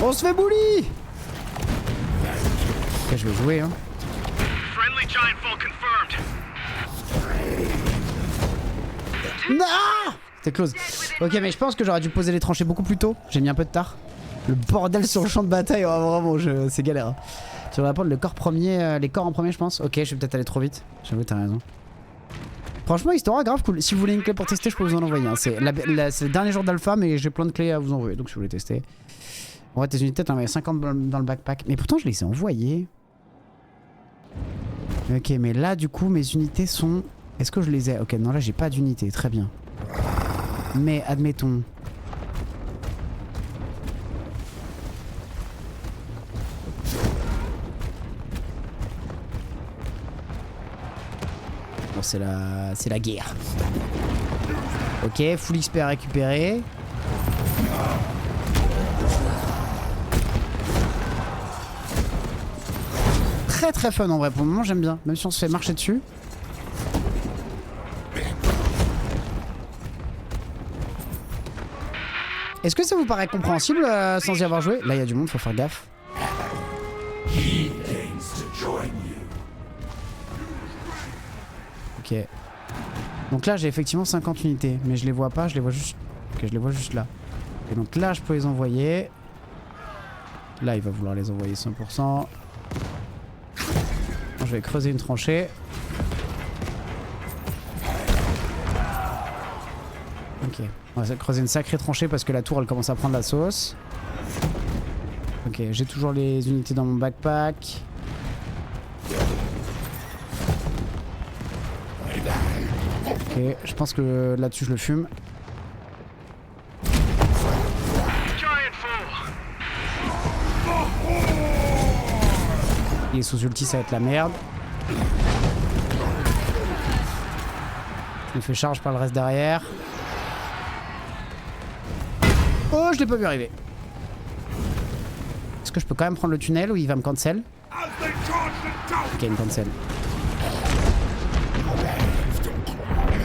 On se fait bully. Ok, je vais jouer hein. Friendly giant fall confirmed. Non, c'était close. Ok, mais je pense que j'aurais dû poser les tranchées beaucoup plus tôt. J'ai mis un peu de tard. Le bordel sur le champ de bataille, oh, vraiment, c'est galère. Hein. Tu vas prendre le corps premier, les corps en premier, je pense. Ok, je vais peut-être aller trop vite. J'avoue, t'as raison. Franchement, histoire grave cool. Si vous voulez une clé pour tester, je peux vous en envoyer. Hein. C'est le dernier jour d'alpha, mais j'ai plein de clés à vous envoyer. Donc si vous voulez tester. En vrai, tes unités, t'en avais 50 dans le backpack. Mais pourtant, je les ai envoyées. Ok, mais là, du coup, mes unités sont... Est-ce que je les ai? Ok, non, là, j'ai pas d'unité. Très bien. Mais, admettons... Bon, c'est la guerre. Ok, full XP à récupérer. Très fun en vrai, pour le moment j'aime bien, même si on se fait marcher dessus. Est-ce que ça vous paraît compréhensible sans y avoir joué? Là il y a du monde, faut faire gaffe. Ok. Donc là j'ai effectivement 50 unités, mais je les vois pas, je les vois juste... Ok, je les vois juste là. Et donc là je peux les envoyer. Là il va vouloir les envoyer 100%. Je vais creuser une tranchée. Ok. On va creuser une sacrée tranchée parce que la tour elle commence à prendre la sauce. Ok, j'ai toujours les unités dans mon backpack. Ok, je pense que là-dessus je le fume. Il est sous ulti, ça va être la merde. Je me fais charge par le reste derrière. Oh, je l'ai pas vu arriver. Est-ce que je peux quand même prendre le tunnel ou il va me cancel? Ok, il me cancel.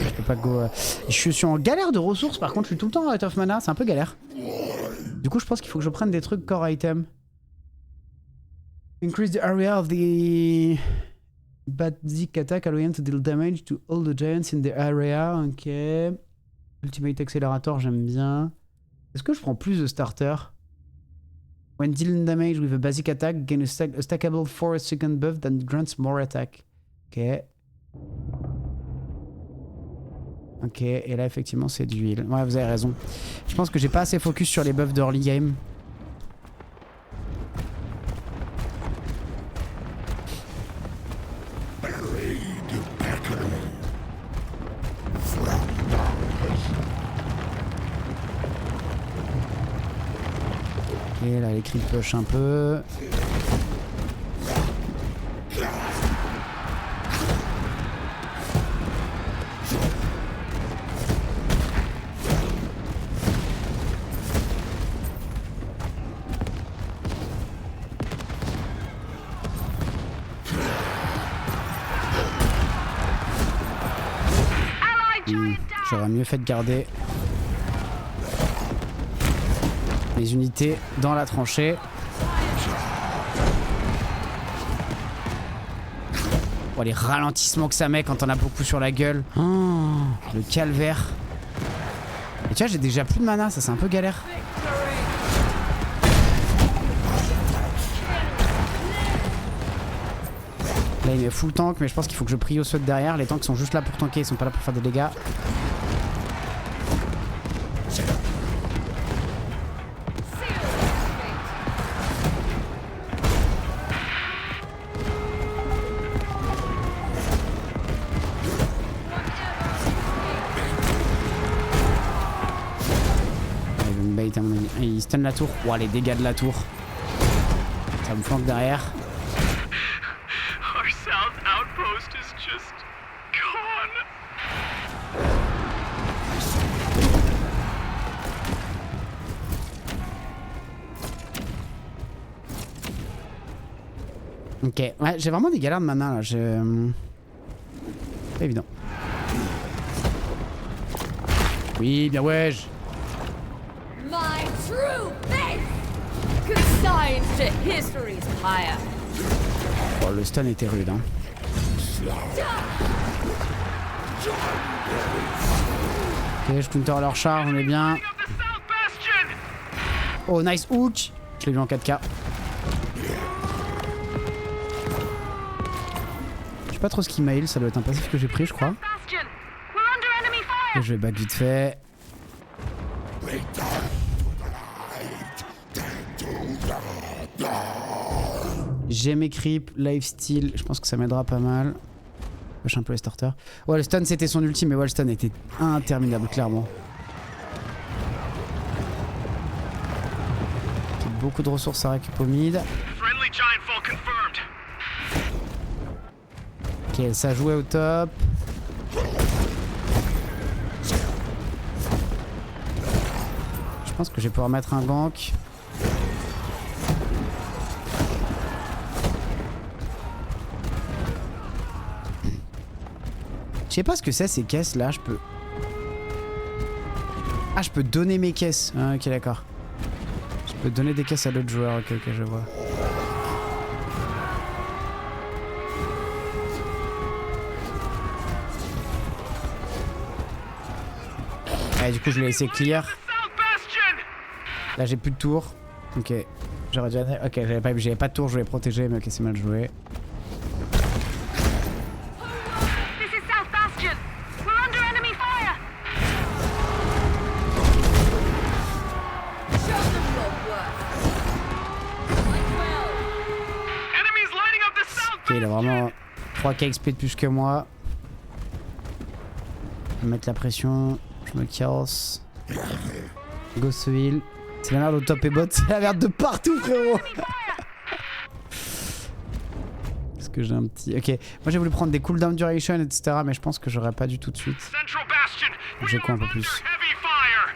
Je peux pas go... Je suis en galère de ressources, par contre je suis tout le temps out of mana, c'est un peu galère. Du coup je pense qu'il faut que je prenne des trucs core item. Increase the area of the basic attack allowing to deal damage to all the giants in the area. Ok. Ultimate Accelerator, j'aime bien. Est-ce que je prends plus de starters? When dealing damage with a basic attack, gain a stackable 4-second buff that grants more attack. Ok. Ok, et là effectivement c'est du heal. Ouais, vous avez raison. Je pense que j'ai pas assez focus sur les buffs d'early game. Ok, là les creeps push un peu. J'aurais mieux fait de garder les unités dans la tranchée. Oh, les ralentissements que ça met quand on a beaucoup sur la gueule. Oh, le calvaire. Et tu vois, j'ai déjà plus de mana, ça c'est un peu galère. Là il met full tank, mais je pense qu'il faut que je prie au saut derrière. Les tanks sont juste là pour tanker, ils sont pas là pour faire des dégâts. Il stun la tour. Ouah, les dégâts de la tour. Ça me flanque derrière. Our south outpost is just gone. Ok, ouais, j'ai vraiment des galères de mana là. Pas évident. Oui, bien ouais. My true faith, consigned to history's pyre. Oh, le stun était rude, hein. Ok, je counter leur charge, on est bien. Of the South Bastion! Oh, nice hook. Je l'ai vu en 4K. Je sais pas trop ce qu'il mail, ça doit être un passif que j'ai pris, je crois. Bastion! We're under enemy fire! Et je vais back vite fait. J'ai mes creeps, lifesteal, je pense que ça m'aidera pas mal. Push un peu les starters. Ouais, le stun c'était son ultime, mais ouais, le stun était interminable, clairement. Beaucoup de ressources à récup au mid. Friendly giant fall confirmed. Ok, ça jouait au top. Je pense que je vais pouvoir mettre un gank. Je sais pas ce que c'est ces caisses là, je peux... Ah, je peux donner mes caisses. Ah, ok, d'accord. Je peux donner des caisses à d'autres joueurs, ok, je vois. Ah, du coup, je l'ai laissé clear. South Bastion! Là, j'ai plus de tour. Ok. J'aurais dû... Ok, j'avais pas de tour, je voulais protéger, mais ok, c'est mal joué. This is South Bastion! We're under enemy fire! Show them your worth. Like well. Enemies lighting up the South Ok, il a vraiment 3K XP de plus que moi. Je vais mettre la pression. Je me casse. Go ce heal. C'est la merde au top et bot. C'est la merde de partout, frérot. Est-ce que j'ai un petit... Ok. Moi j'ai voulu prendre des cooldown duration, etc. Mais je pense que j'aurais pas du tout de suite. Central Bastion! J'ai We quoi un are peu plus? under heavy fire!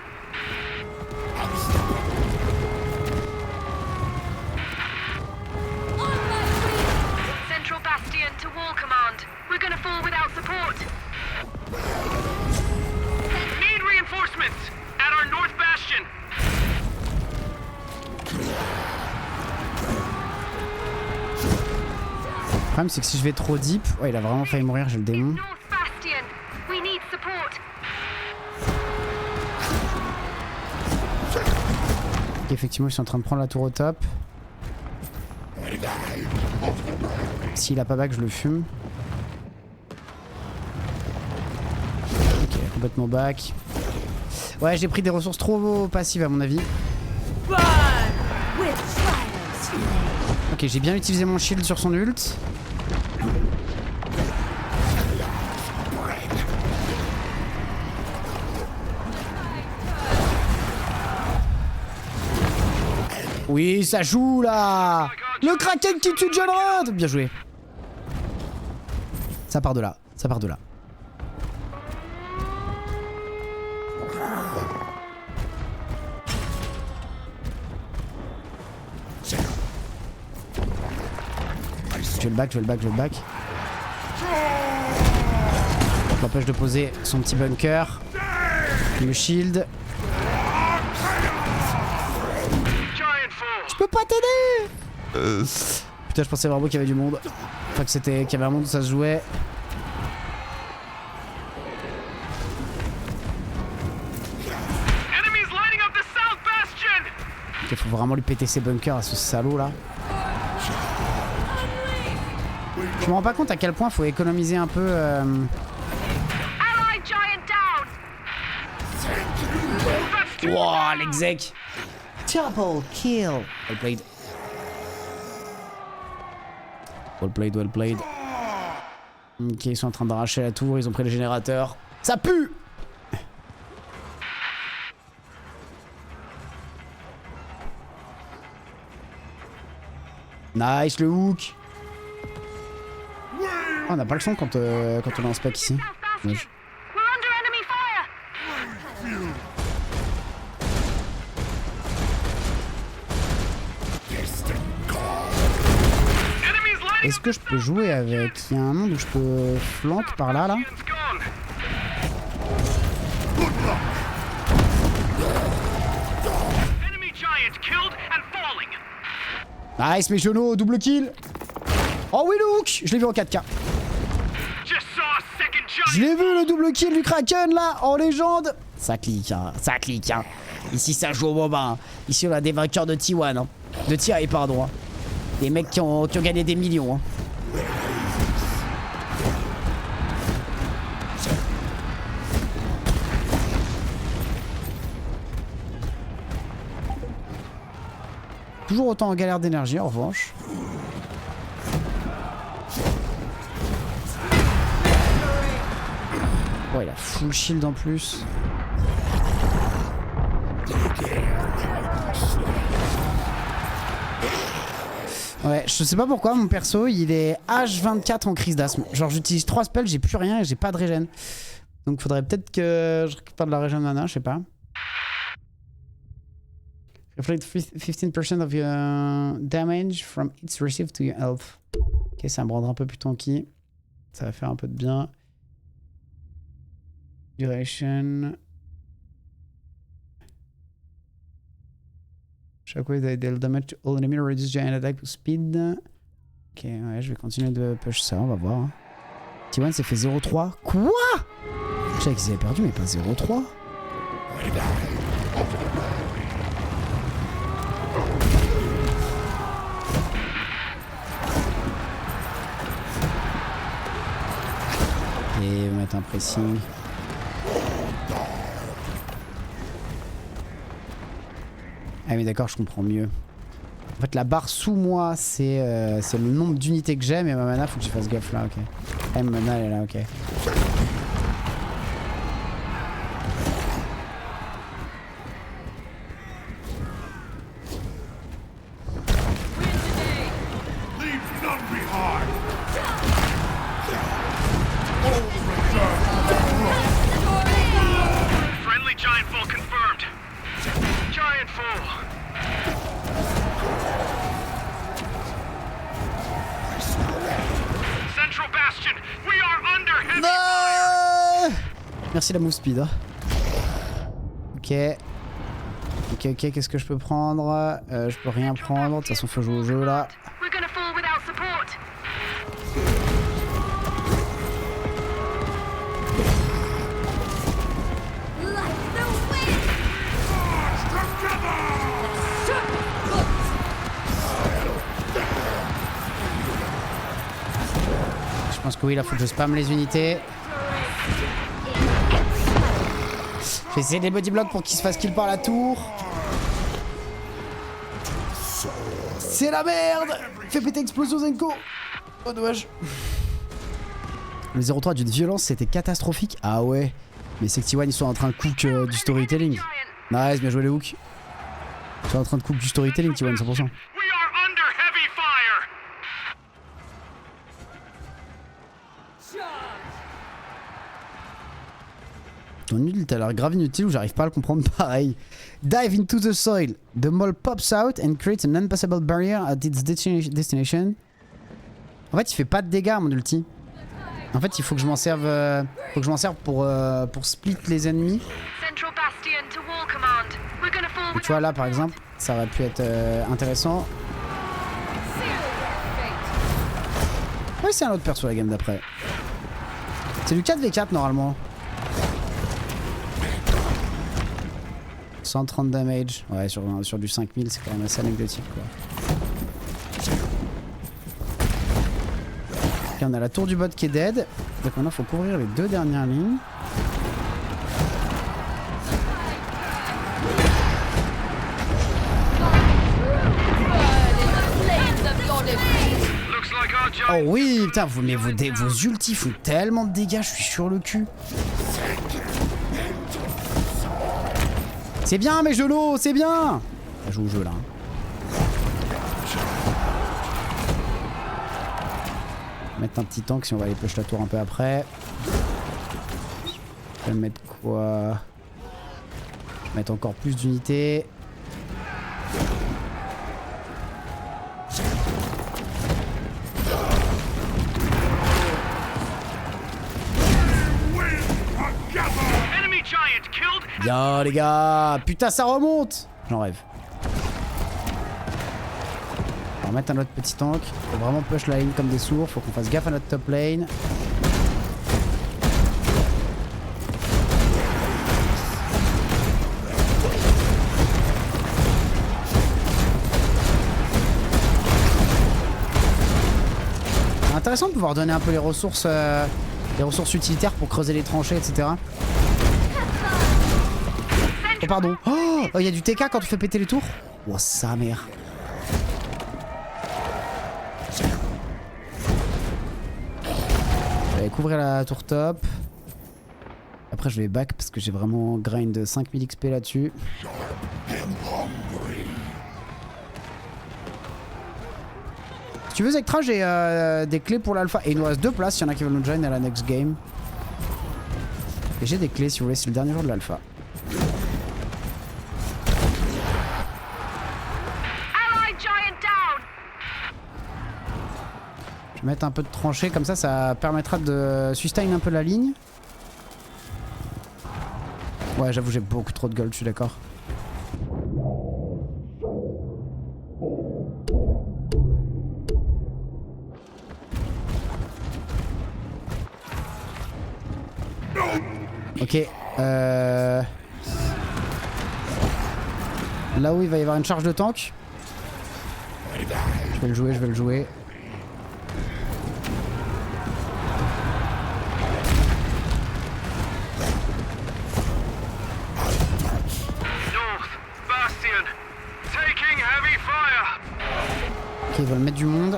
On my feet. Central Bastion to Wall Command. We're gonna fall without support. Need reinforcements! At our North Bastion! Le problème c'est que si je vais trop deep... Ouais, il a vraiment failli mourir, j'ai le démon. North Bastion. We need support. Ok, effectivement, ils sont en train de prendre la tour au top. S'il a pas back, je le fume. Ok. Complètement back. Ouais, j'ai pris des ressources trop passives à mon avis. Ok, j'ai bien utilisé mon shield sur son ult. Oui, ça joue là. Le Kraken qui tue John. Bien joué. Ça part de là, ça part de là. Je vais le back, je vais le back, je vais le back. Ça m'empêche de poser son petit bunker. Le shield. Je peux pas t'aider. Putain, je pensais vraiment qu'il y avait du monde. Enfin que c'était qu'il y avait un monde où ça se jouait. Il faut vraiment lui péter ses bunkers à ce salaud là. Je me rends pas compte à quel point faut économiser un peu. Wow, l'exec. Double kill. Well played. Well played, well played. Ok, ils sont en train d'arracher la tour, ils ont pris le générateur. Ça pue. Nice le hook. Oh, on n'a pas le son quand on est en spec ici. Dommage. Est-ce que je peux jouer avec? Il y a un monde où je peux flank par là là. Nice Michono, double kill. Oh oui le hook. Je l'ai vu en 4K. Je l'ai vu le double kill du Kraken là, en légende. Ça clique hein, ça clique hein. Ici ça joue au moment hein. Ici on a des vainqueurs de T1 hein. De TI pardon hein. Des mecs qui ont gagné des millions hein. Toujours autant en galère d'énergie en revanche. Oh il a full shield en plus. Ouais, je sais pas pourquoi mon perso il est H24 en crise d'asthme. Genre j'utilise 3 spells, j'ai plus rien et j'ai pas de régène. Donc faudrait peut-être que je récupère de la régène mana, je sais pas. Reflect 15% of your damage from its received to your health. Ok, ça me rendra un peu plus tanky. Ça va faire un peu de bien. Duration. Shockwave that deal damage to all enemy, reduce giant attack speed. Ok, ouais, je vais continuer de push ça, on va voir. Hein. T1 s'est fait 0-3. Quoi? Je savais qu'ils avaient perdu, mais pas 0-3. Et on va mettre un pressing. Ah mais d'accord, je comprends mieux. En fait la barre sous moi c'est le nombre d'unités que j'ai, mais ma mana faut que je fasse gaffe là, ok. Ah ma mana elle est là, ok. Merci la move speed. Hein. Ok. Ok, qu'est-ce que je peux prendre? Je peux rien prendre, de toute façon faut jouer au jeu là. Je pense que oui, là faut que je spamme les unités. Je vais essayer des body blocks pour qu'il se fasse kill par la tour. C'est la merde. Fais péter explosion Zenko. Oh dommage. Le 0-3 d'une violence, c'était catastrophique. Ah ouais. Mais c'est que T1 ils sont en train de cook du storytelling. Nice, bien joué les hooks. Ils sont en train de cook du storytelling T1 100%. We are under heavy fire. Ton nul, t'as l'air grave inutile ou j'arrive pas à le comprendre pareil. Dive into the soil. The mole pops out and creates an unpassable barrier at its destination. En fait, il fait pas de dégâts mon ulti. En fait, il faut que je m'en serve, pour split les ennemis. Central Bastion to War Command. We're gonna fall Et tu vois là, par exemple, ça aurait pu être intéressant. Ouais, c'est un autre perso la game d'après. C'est du 4v4 normalement. 130 damage. Ouais, sur du 5000, c'est quand même assez anecdotique quoi. Ok, on a la tour du bot qui est dead. Donc maintenant, il faut couvrir les deux dernières lignes. Oh oui, putain, vos ultis font tellement de dégâts, je suis sur le cul. C'est bien, mes gelots, c'est bien. Ça joue au jeu là. Mettre un petit tank si on va aller push la tour un peu après. Je vais mettre quoi? Je vais mettre encore plus d'unités. Bien les gars, putain ça remonte. J'en rêve. On va mettre un autre petit tank. Faut vraiment push la ligne comme des sourds. Faut qu'on fasse gaffe à notre top lane. C'est intéressant de pouvoir donner un peu les ressources utilitaires pour creuser les tranchées, etc. Oh pardon. Oh, il y a du TK quand tu fais péter les tours. Oh sa mère. Je vais couvrir la tour top. Après je vais back parce que j'ai vraiment grind 5000 XP là-dessus. Si tu veux Zektra, j'ai des clés pour l'alpha. Et il nous reste 2 places s'il y en a qui veulent nous join à la next game. Et j'ai des clés si vous voulez, c'est le dernier jour de l'alpha. Je vais mettre un peu de tranchée, comme ça permettra de sustain un peu la ligne. Ouais, j'avoue, j'ai beaucoup trop de gold, je suis d'accord. Ok. Là où il va y avoir une charge de tank. Je vais le jouer. Ok, ils veulent mettre du monde.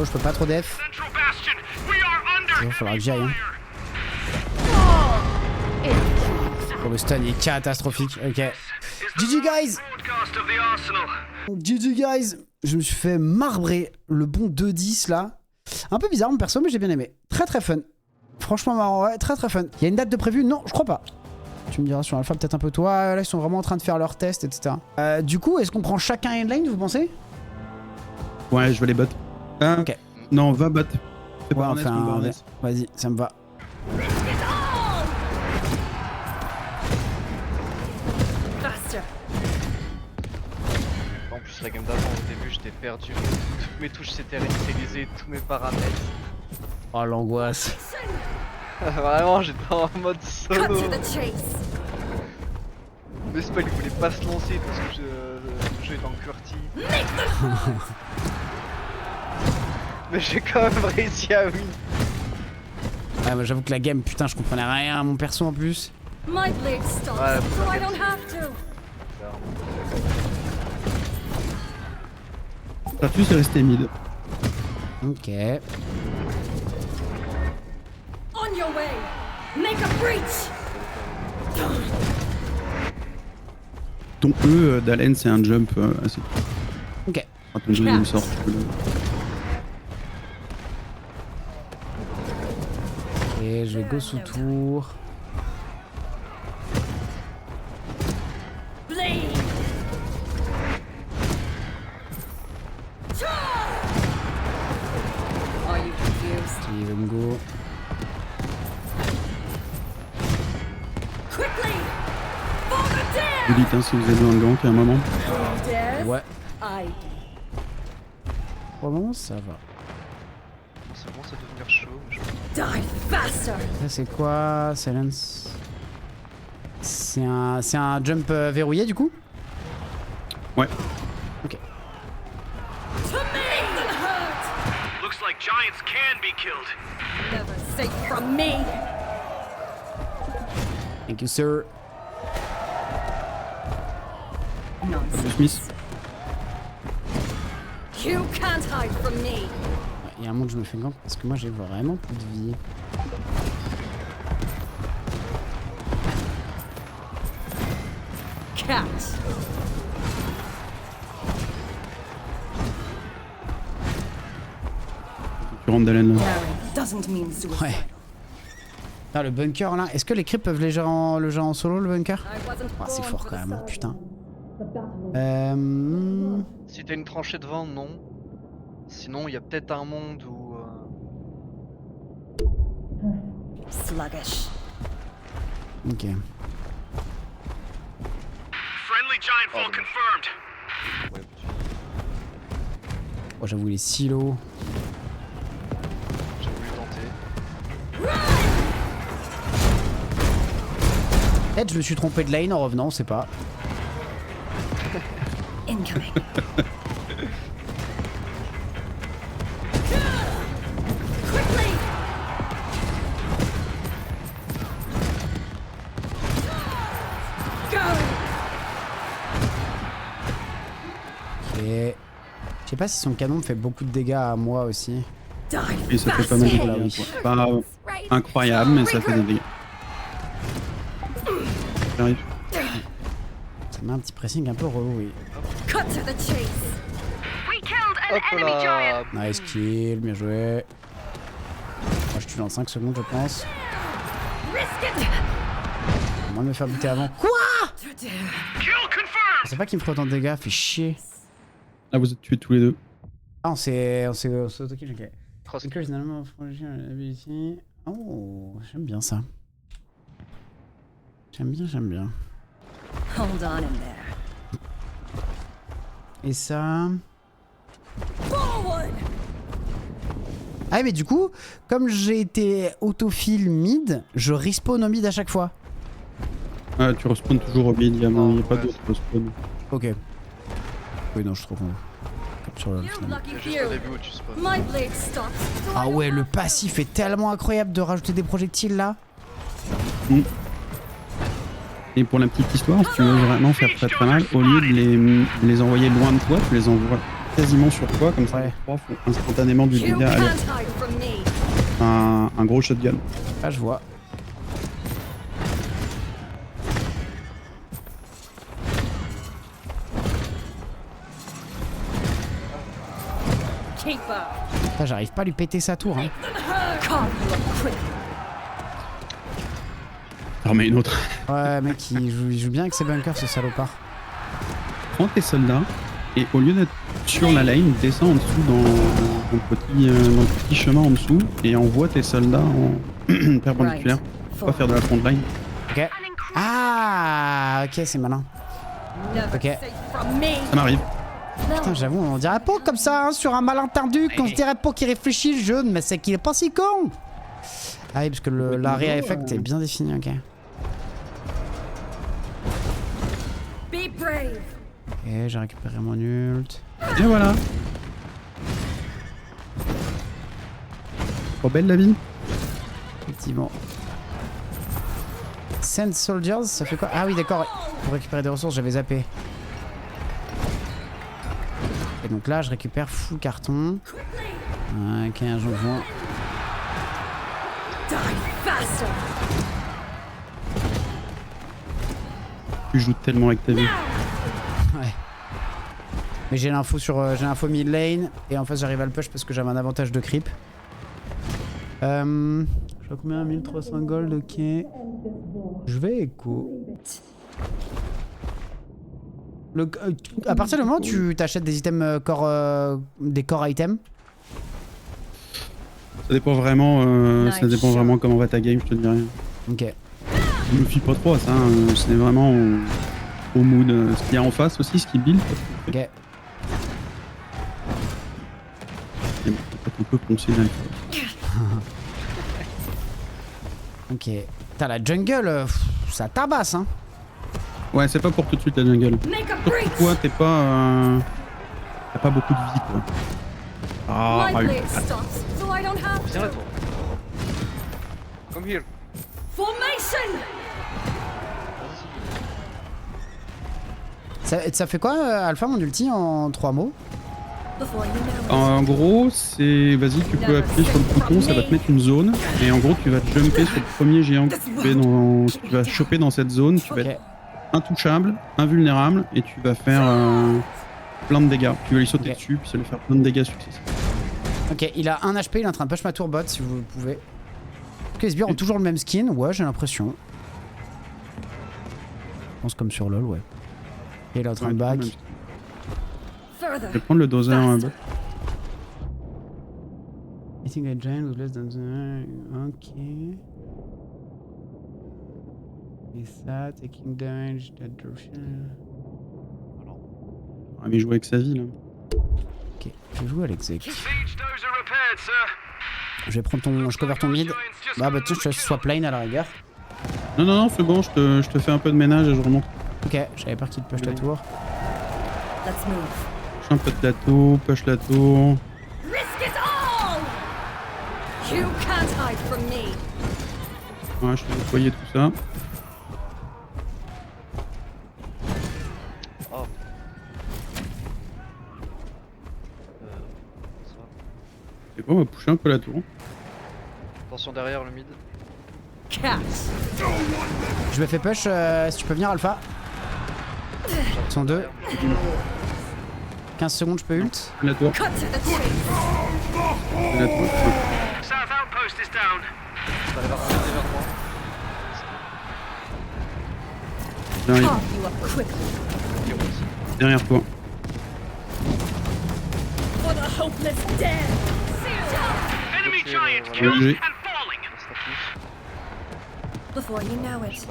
Je peux pas trop def. Il va falloir que j'y aille. Oh, le stun est catastrophique. Ok. GG guys. GG guys. Je me suis fait marbrer le bon 2-10 là. Un peu bizarre mon perso mais j'ai bien aimé. Très très fun. Franchement marrant, ouais, très très fun. Il y a une date de prévu? Non, je crois pas. Tu me diras sur Alpha peut-être un peu toi. Là ils sont vraiment en train de faire leurs tests, etc. Du coup, est-ce qu'on prend chacun une lane, vous pensez? Ouais, je vais les bots. Ok. Non, va bot. Ouais, enfin, vas-y, ça me va. En plus, la game d'avant, au début, j'étais perdu. Toutes mes touches s'étaient réinitialisées, tous mes paramètres. Oh, l'angoisse. Vraiment, j'étais en mode solo. Le spell, il voulait pas se lancer parce que le jeu est en QWERTY. Mais j'ai quand même réussi à win. Ah bah j'avoue que la game, putain, je comprenais rien à mon perso en plus. My blade stops, Ouais, so I don't have to. Stratus est resté mid. Ok. On your way. Make a breach. Ton E d'Alen, c'est un jump assez. Ok. Quand ton deuxième sort, tu peux le. Et je vais go sous tour. Blade. Are you confused? Il veut me go. Quickly. For the dead. Vous dites hein, si vous avez besoin de gank à un moment. Death. Ouais. I. Pour le moment, ça va. Ça commence à devenir chaud. Mais Die faster. Ça, c'est quoi? Silence. C'est un jump verrouillé du coup? Ouais. Ok. To make them hurt. Looks like giants can be killed. Never safe from me. Thank you, sir. Nonsense. Smith. You can't hide from me. Il y a un moment que je me fais gank parce que moi j'ai vraiment plus de vie. Cat. Tu rentres d'Alen là. Daring doesn't mean suicide. Ouais. Ah, le bunker là, est-ce que les creeps peuvent le gérer en solo le bunker? I wasn't Ah, c'est born fort for quand the même, sun. putain. si t'as une tranchée devant, non. Sinon, il y a peut-être un monde où. Sluggish. Ok. Friendly giant fall Oh, confirmed. Ouais, Oh, j'avoue les silos. j'ai voulu tenter. Peut-être je me suis trompé de lane en revenant, on sait pas. Incoming. Quickly. Go. Ok. Je sais pas si son canon me fait beaucoup de dégâts à moi aussi. Die Et ça fait pas mal de faster. dégâts. Quoi. Pas incroyable, mais ça fait des dégâts. J'arrive. Ça met un petit pressing un peu relou, oui. Cut to the chase. We killed an Hop enemy giant. là. Nice kill, bien joué. Moi je tue dans 5 secondes je pense. Risk it. Au moins de me faire buter avant. Quoi? To dare. Kill confirmed. C'est pas qu'il me ferait autant de dégâts, fait chier. Là, vous êtes tués tous les deux. Ah on s'est auto-kill, ok. Cross. Because normalement ability. Oh, j'aime bien ça. J'aime bien. Hold on in there. Et ça... Forward. Ah mais du coup, comme j'ai été autofill mid, je respawn au mid à chaque fois. Ah, tu respawns toujours au mid, il n'y a pas Ouais. d'autre respawn. Ok. Oui non, je suis trop con. Capture le You finalement. lucky C'est juste au few. début où tu spawns. My blade stops. so Ah I ouais, don't le have to. passif est tellement incroyable de rajouter des projectiles là. Et pour la petite histoire, si tu veux vraiment faire très très mal, au lieu de les envoyer loin de toi, tu les envoies quasiment sur toi, comme ça Ouais. les trois font instantanément du You dégât. Allez, can't hide from me. un gros shotgun. Ah je vois. Keeper. Putain, j'arrive pas à lui péter sa tour. Hein. Call you a quick. T'en remets une autre. Ouais mec, il joue bien avec ses bunkers ce salopard. Prends tes soldats et au lieu d'être sur la lane, descends en dessous dans le petit chemin en dessous et envoie tes soldats en perpendiculaire. Faut pas faire de la front line. Ok. Ah ok, c'est malin. Never Ok. safe from me. Ça m'arrive. Putain, j'avoue, on dirait pas comme ça, hein, sur un malentendu, qu'on se dirait pas qu'il réfléchit le jeu, mais c'est qu'il est pas si con. Ah oui, parce que l'area effect est bien défini, ok. Be brave. Ok, j'ai récupéré mon ult. Et voilà. Trop belle la vie. Effectivement. Send Soldiers, ça fait quoi? Ah oui, d'accord. Pour récupérer des ressources, j'avais zappé. Et donc là, je récupère full carton. Ok, j'en vois. Die faster. Tu joues tellement avec ta vie. Ouais. Mais j'ai l'info sur j'ai l'info mid lane et en face j'arrive à le push parce que j'avais un avantage de creep. Je vois combien? 1300 gold, ok. Je vais écho. À partir du moment où tu t'achètes des items des core items. Ça dépend vraiment, ça dépend vraiment comment va ta game, je te dirais. Ok. Je me fie pas trop à ça, hein. C'est vraiment au mood. Ce qu'il y a en face aussi, ce qui build. Ok. Et bon, peut-être un peu poncé dans le Ok. T'as la jungle, ça tabasse hein. Ouais, c'est pas pour tout de suite la jungle. Make a Surtout breach. toi, t'as pas beaucoup de vie, quoi. Ah, My ah, blade stops, so I don't have Viens là, to. toi. Come here. Formation. Ça fait quoi Alpha mon ulti en 3 mots? Before you know it. En gros, c'est. Vas-y, tu peux appuyer sur le bouton, ça va te mettre une zone. Et en gros, tu vas jumper sur le premier géant que tu vas choper dans cette zone. Tu vas Ok. être intouchable, invulnérable, et tu vas faire plein de dégâts. Tu vas lui sauter Ok. dessus, puis ça va lui faire plein de dégâts successifs. Ok, il a 1 HP, il est en train de push ma tour bot si vous le pouvez. Est-ce que les sbires ont toujours le même skin? Ouais, j'ai l'impression. Je pense comme sur LoL, ouais. Et il est en train de back. Je vais Further. prendre le doser en bot. Hitting a giant with less than the... Ok. Et ça, taking damage, that direction. Ah, mais il joue avec sa vie là. Ok, je joue à l'exec. Siege dozer repaired, sir. Je vais prendre ton... Je cover ton mid. Bah tu sais, je te swap lane à la rigueur. Non, non, non, c'est bon, je te fais un peu de ménage et je remonte. Ok, j'avais peur qu'il te push la tour. Let's move. Je fais un peu de la tour, push la tour. Risk it all. You can't hide from me. Ouais, je vais nettoyer tout ça. Oh. C'est bon, on va pousser un peu la tour. Attention derrière le mid. Cat. Je me fais push si tu peux venir Alpha. Ils sont 2. 15 secondes, je peux ult. La tour, Cut to the chase. la tour. South outpost is down. Ça va remonter vers moi. J'arrive, Carve you up quickly. Ok, on aussi. derrière toi. For the hopeless dead. Enemy Ok, giant voilà. killed Oui. and falling. On se tapis. Before you know it.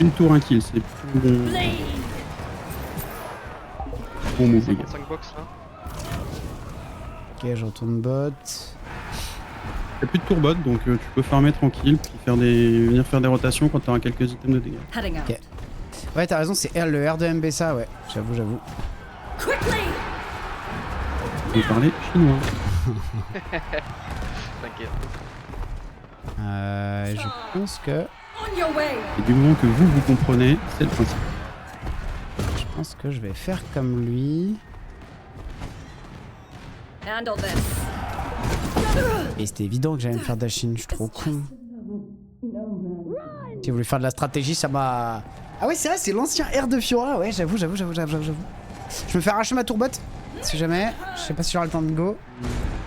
Une tour, un kill, c'est plus Blade. bon move, les gars. 55 box là. Ok, je retourne bot. Y'a plus de tour bot, donc tu peux farmer tranquille, puis venir faire des rotations quand t'auras quelques items de dégâts. Heading out. Ok. Ouais, t'as raison, c'est le R de MBSA, ouais. J'avoue. Quickly. Je vais parler chinois. T'inquiète. Je pense que... On your way. Et du moment que vous comprenez, c'est le principe. Je pense que je vais faire comme lui. Handle this. Et c'était évident que j'allais me faire dashin, je suis trop con. J'ai voulu faire de la stratégie, ça m'a... Ah ouais, c'est vrai, c'est l'ancien R de Fiora, ouais, j'avoue. Je me fais arracher ma tourbotte, si jamais. Je sais pas si j'aurai le temps de go.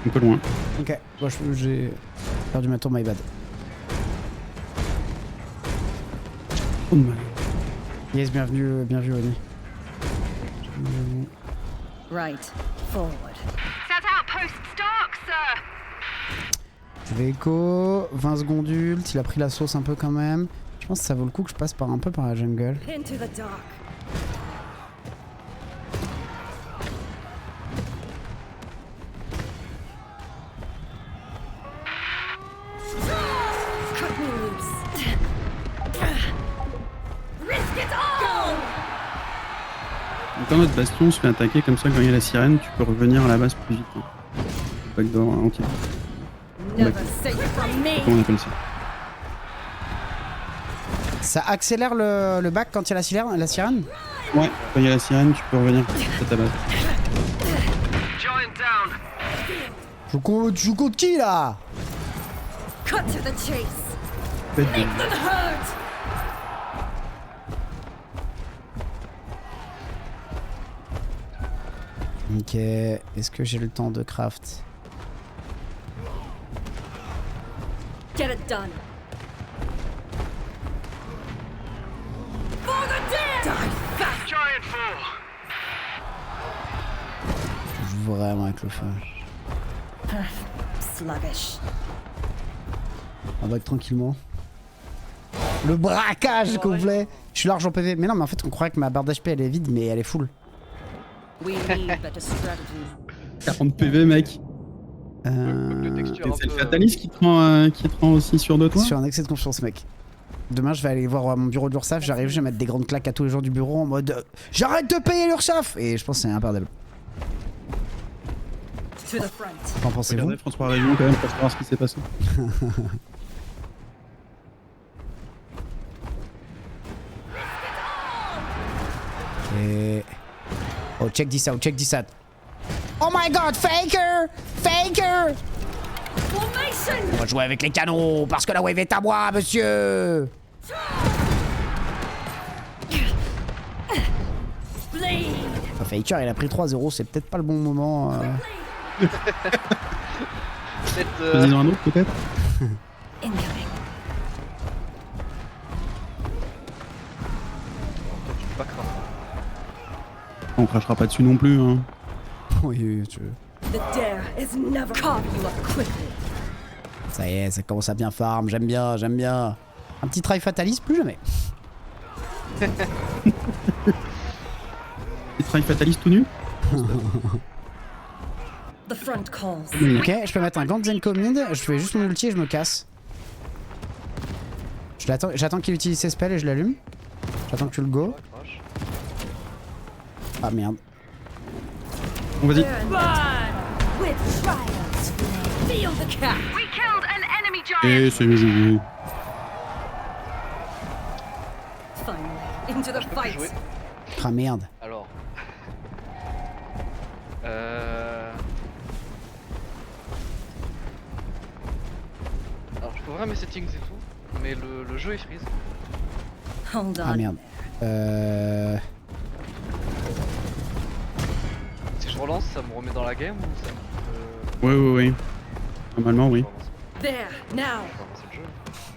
Un peu loin. Ok, bon, j'ai perdu ma tour, my bad. Oh mal. Yes, bienvenue, Oni. Right. Forward. That outpost dark, sir. Je vais écho, 20 secondes ult, il a pris la sauce un peu quand même. Je pense que ça vaut le coup que je passe un peu par la jungle. Into the dark. Cut me loose. Risk it all. Quand notre bastion se fait attaquer comme ça quand il y a la sirène, tu peux revenir à la base plus vite. Hein. Backdoor anti. never safe from Comment on me. appelle ça? Ça accélère le bac quand il y a la sirène. Ouais, quand il y a la sirène, tu peux revenir à ta base. Giant down. Je joue contre qui là? Cut to the chase. Faites Make them hurt. Ok, est-ce que j'ai le temps de craft? Get it done. For the dead. Die fast. Giant fall. Je joue vraiment avec le feu. Sluggish. On va tranquillement. Le braquage complet. Je suis large en PV. Mais non, mais en fait, on croirait que ma barre d'HP elle est vide, mais elle est full. We need better strategies. 40 PV, mec. De texture un C'est le peu, Fatalis qui te rend aussi sûr de toi? Sur un excès de confiance, mec. Demain, je vais aller voir mon bureau de l'URSSAF. J'arrive, je vais mettre des grandes claques à tous les gens du bureau en mode j'arrête de payer l'URSSAF. Et je pense que c'est imperdable. To the front. Qu'en pensez-vous? Regardez François Région quand même pour savoir ce qui s'est passé. Et... Oh, check this out, check this out. Oh my god, Faker! Faker! Formation. On va jouer avec les canons, parce que la wave est à moi, monsieur! Bleed. Enfin, Faker, il a pris 3-0, c'est peut-être pas le bon moment. peut-être, Vas-y, un autre peut-être? Incoming. pas craindre. On crachera pas dessus non plus, hein. Oui, tu... The dare is never carve you up quickly. Ça y est, ça commence à bien farm, j'aime bien, j'aime bien. Un petit try fataliste, plus jamais. Et try Fatalis tout nu? The front calls. Ok, je peux mettre un gant de Zenko mid, je fais juste mon ulti et je me casse. J'attends qu'il utilise ses spells et je l'allume. J'attends que tu le go. Crash. Ah merde. Bon, vas-y. With trials. Feel the cap. We killed an enemy giant. Et c'est joué. Finally, into the Peux fight. jouer. Ah merde. Alors. Alors je peux ouvrir mes settings et tout, mais le jeu est freeze. Hold on. Ah merde. Si je relance, ça me remet dans la game ou ça me... Ouais. Normalement, oui. There, now. Je vais relancer le jeu.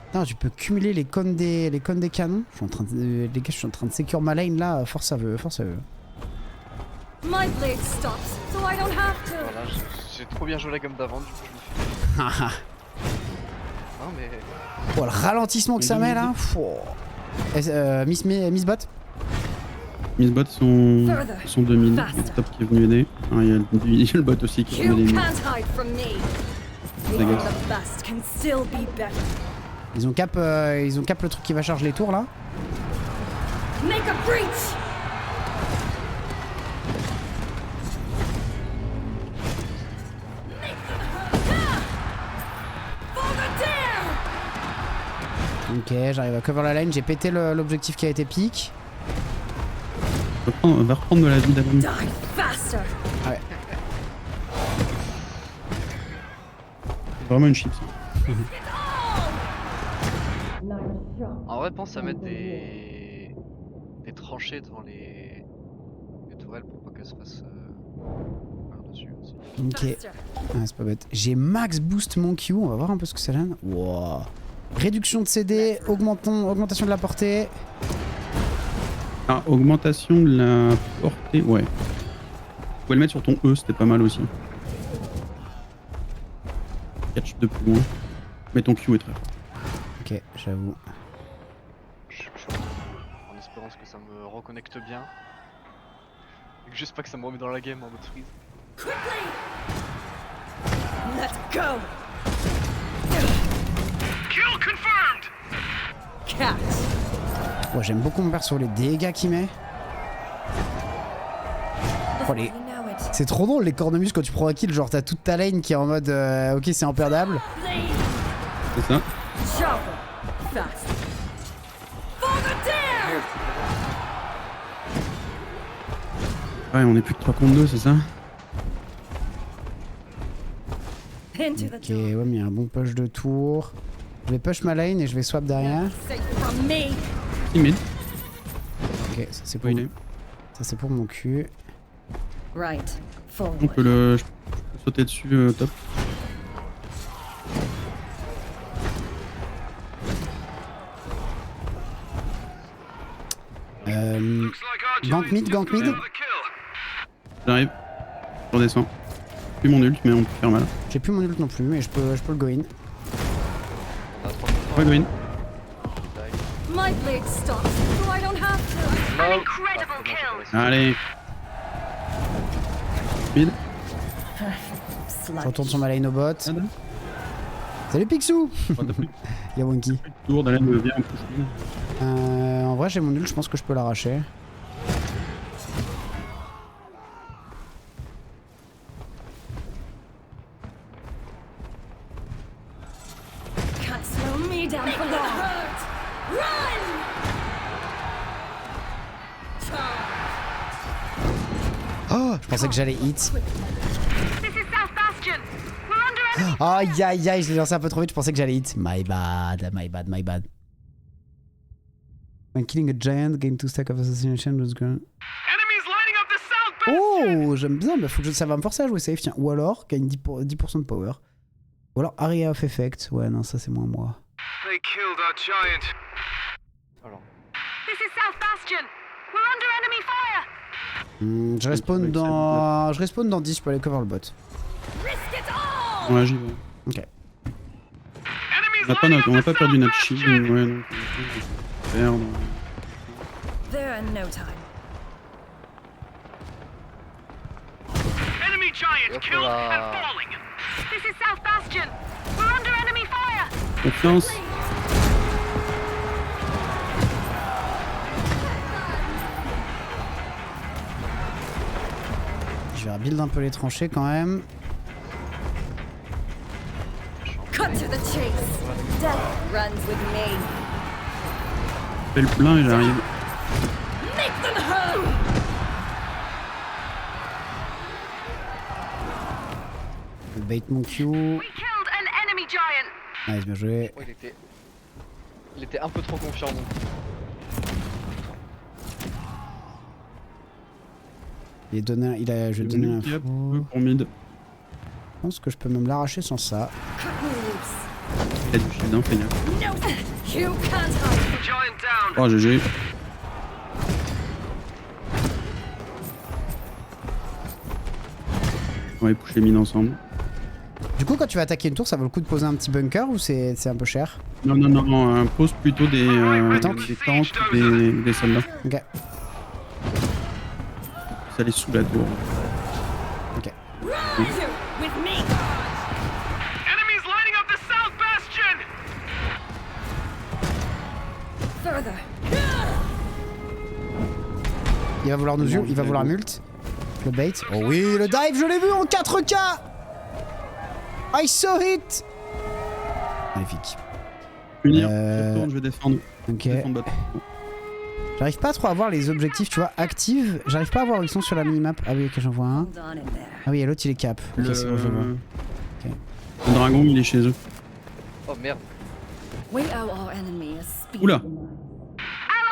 Putain, tu peux cumuler les cônes des canons. Je suis en train de... Les gars, je suis en train de secure ma lane là, force à eux, force à eux. My blade stops, so I don't have to. Voilà, j'ai trop bien joué la gamme d'avant, du coup je me suis... Haha. Non mais... Oh, le ralentissement que ça met là. Pouah. Miss Bot. Miss Bot sont 2000. Il y a le top qui est venu aider. Ah, il y a le bot aussi qui est You venu aider. can't hide from me. Dégage. The best can still be better. Ils ont cap le truc qui va charger les tours là. Make a breach. For the dare. Ok, j'arrive à cover la lane, j'ai pété l'objectif qui a été pique. Va reprendre de la vie d'avant. Die faster. Ouais. C'est vraiment une chip. Ça. En vrai, pense à mettre des tranchées devant les tourelles pour pas qu'elles se fassent par-dessus aussi. Ok, Faster. ah, c'est pas bête. J'ai max boost mon Q, on va voir un peu ce que ça donne. Wow. Réduction de CD, augmentation de la portée. Ah, augmentation de la portée, ouais. Tu pouvais le mettre sur ton E, c'était pas mal aussi. Catch de plus loin. Mais ton Q est très fort. Ok, j'avoue. Je en espérant que ça me reconnecte bien. Et que juste pas que ça me remet dans la game en mode freeze. Quickly. Let's go. Kill confirmed. Cat. Ouais, j'aime beaucoup mon perso, les dégâts qu'il met. Oh, les... You know it. C'est trop drôle les cornemuses quand tu prends un kill, genre t'as toute ta lane qui est en mode ok c'est imperdable. C'est ça. Chopper. Fast. For the dare! Ouais, on est plus que 3 contre 2, c'est ça? Into the Ok, ouais mais il y a un bon push de tour. Je vais push ma lane et je vais swap derrière. Safe from me. Timide. Ok, ça c'est pour, Oui, il est. ça, c'est pour mon cul. Right. On Forward. peut je peux sauter dessus, top. Looks like our Gank mid, gank mid. the kill. J'arrive. Je redescends. Plus mon ult, mais on peut faire mal. J'ai plus mon ult non plus, mais je peux le go in. On a 3 Ouais, Green. My blade stops, so I don't have to. An incredible kill. Allez. Speed. Je retourne sur ma lane au bot. Salut Picsou. Y'a Wonky. Tour d'aller me bien en push mid. En vrai j'ai mon ult, je pense que je peux l'arracher. Can't slow me down for long. Run! Oh, je pensais que j'allais hit. This is South Bastion. We're under enemy. Aïe aïe aïe, je l'ai lancé un peu trop vite, je pensais que j'allais hit. My bad, my bad, my bad. When killing a giant, gain 2 stack of assassination was gone. Enemies lighting up the south bastion. Oh, j'aime bien, mais faut que ça va me forcer à jouer safe, tiens. Ou alors, gagne 10% de power. Ou alors, area of effect. Ouais, non, ça c'est moins moi. They killed our giant. Alors, This is South Bastion. We're under enemy fire. Je respawn dans 10, je peux aller cover le bot. Risk it all! Ouais, j'y vais. Ok. Enemies On n'a pas perdu notre shield. Ouais, non. Perdre. There in no time. Enemy giant Hop killed là. and falling. This is South Bastion. We're under enemy fire. Confiance. Je vais build un peu les tranchées quand même. Cut to the chase. Death runs with me. Fais le plein et j'arrive. Make them hurl! Je bait mon Q. We killed an enemy giant. Nice, bien joué. oh, il était un peu trop confiant. Donc. Je vais donner un Hop, fou. pour mid. Je pense que je peux même l'arracher sans ça. Cut me loose. Il y a du shield, hein, fais gaffe. No! You can't hide. Giant down. Oh, GG. On va pusher mid ensemble. Du coup, quand tu vas attaquer une tour, ça vaut le coup de poser un petit bunker ou c'est un peu cher? Non, non, non, pose plutôt des tanks. des soldats. Ok. Ça les sous la tour. Ok. With me. Enemies lighting up the south bastion. Further. Il va vouloir il va vouloir mult. Le bait. Oh oui, le dive, je l'ai vu en 4K. I saw it. Magnifique. Punir, je retourne, je vais défendre. Ok. Défendre bot. J'arrive pas trop à voir les objectifs, tu vois, actives. J'arrive pas à voir où ils sont sur la minimap. Ah oui, ok, j'en vois un. Hold on in there. Ah oui, et l'autre il est cap. Ok, c'est bon, je vois. Le dragon, il est chez eux. Oh merde. We owe our enemy a speed. Oula,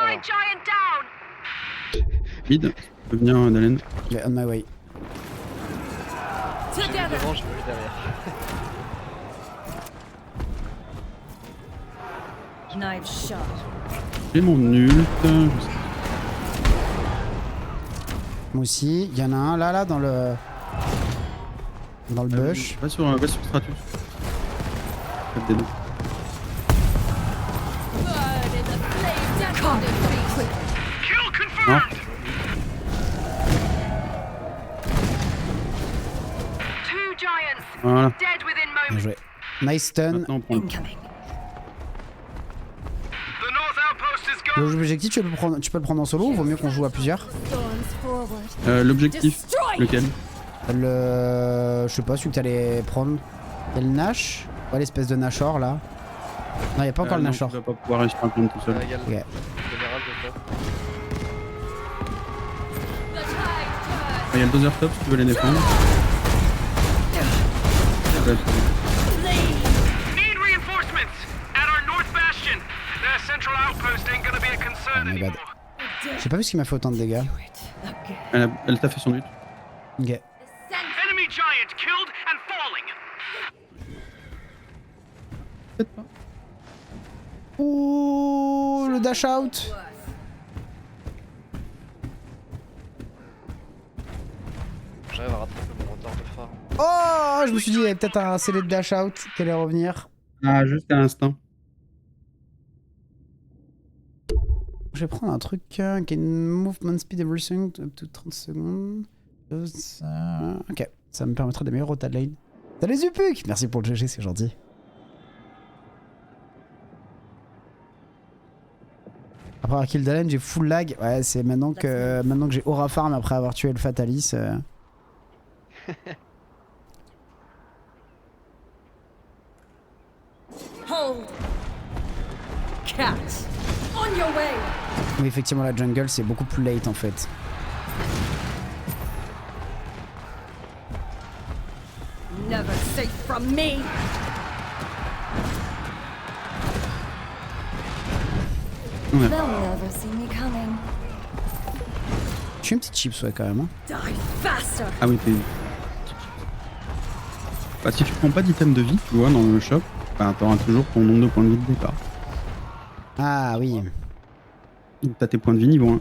Allied giant down. mid. Tu peux venir, Dalen. Ok, on my way. J'ai vu Together. devant, j'ai vu derrière. Knife shot. J'ai mon ult. Je sais. Moi aussi. Il y en a un là, dans le. Dans le bush. Va sur Stratus. Faites des deux. Kill confirmed. Non. Two giants Voilà. dead within Bien moments. joué. Nice stun. Maintenant, on prend le. Incoming. The north outpost is gone. L'objectif, tu peux le prendre en solo ou vaut mieux qu'on joue à plusieurs? Storms forward. L'objectif, Destroy. lequel? Je sais pas, celui que t'allais prendre. Y'a le Nash. Ouais, l'espèce de Nashor là. Non, y'a pas encore le non, Nashor. Tu vas pas pouvoir réussir à prendre tout seul. Il y a le Ok. général de top. The tide turns. Il y a le dozer top si tu veux les défendre. Need reinforcements at our north bastion. Their central outpost ain't gonna be a concern Oh my God. anymore. J'ai pas vu ce qui m'a fait autant de dégâts. Again. Elle t'a fait son but. Ok. Enemy giant killed and falling. Peut-être pas. Ouh, le dash out. J'arrive à rattraper mon retard de phare. Oh, je me suis dit, il y avait peut-être un scellé de dash out qui allait revenir. Ah, juste à l'instant. Je vais prendre un truc qui a une movement speed everything up to 30 secondes. Ok, ça me permettra de meilleurs rotas de lane. Salut Zupuk, merci pour le GG, c'est gentil. Après avoir kill Dalen, j'ai full lag. Ouais, c'est maintenant que j'ai aura farm après avoir tué le Fatalis. Hold. Cat. On your way. Oui, effectivement, la jungle c'est beaucoup plus late en fait. Never safe from me. Ouais. They'll never see me coming. Je suis une petite chips, ouais, quand même. Hein. Die faster. Ah oui, t'es. Bah, si tu prends pas d'item de vie, tu vois, dans le shop, bah, t'auras toujours ton nombre de points de vie de départ. Ah oui. Donc t'as tes points de vie niveau 1.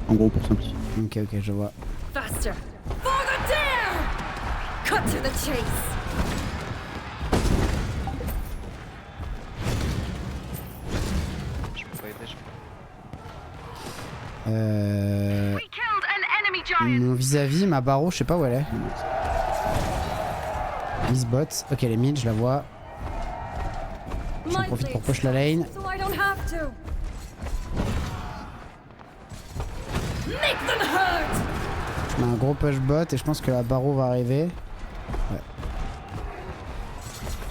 En gros, pour simplifier. Ok, ok, je vois. Faster. For the dare. Cut to the chase. Je peux pas aider, je peux Euh... We killed an enemy giant. Mon vis-à-vis, ma barreau, je sais pas où elle est. Miss bot. Ok, les mid, je la vois. J'en My profite pour place. push la lane. So I don't have to. Make them hurt. Je mets un gros push bot et je pense que la barreau va arriver.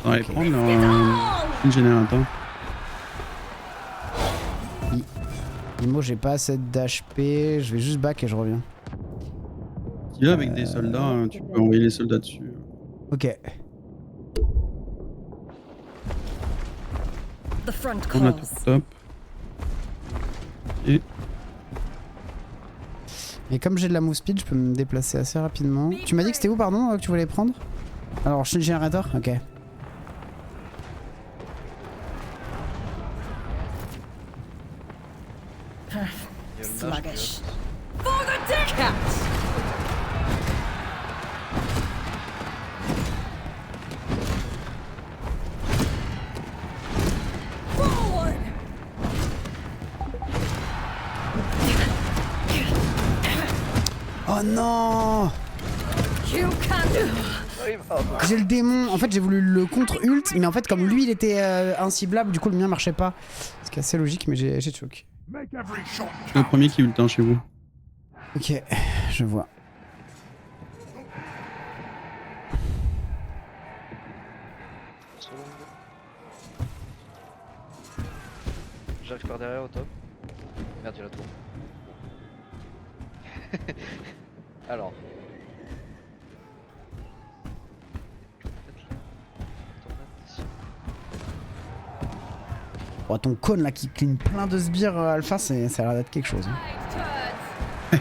On va aller prendre un générateur. Imo, j'ai pas assez d'HP. Je vais juste back et je reviens. Si là, avec des soldats, hein, tu peux envoyer les soldats dessus. Ok. The front On a calls. tout top. Et Et comme j'ai de la move speed, je peux me déplacer assez rapidement. Tu m'as dit que c'était où, pardon, que tu voulais prendre? Alors, shield generator. Ok. Il y a le Nash Sluggish. For the dare. Cat. Forward. Oh non! You can do. J'ai le démon. En fait, j'ai voulu le contre-ult, mais en fait, comme lui, il était inciblable, du coup, le mien marchait pas. Ce qui est assez logique, mais j'ai choc. c'est le premier qui ult hein, chez vous. Ok, je vois. J'arrive par derrière au top. Merde, j'ai la tour. Alors. Oh, ton cône là qui clean plein de sbires alpha, ça a l'air d'être quelque chose. Hein. Tide turns.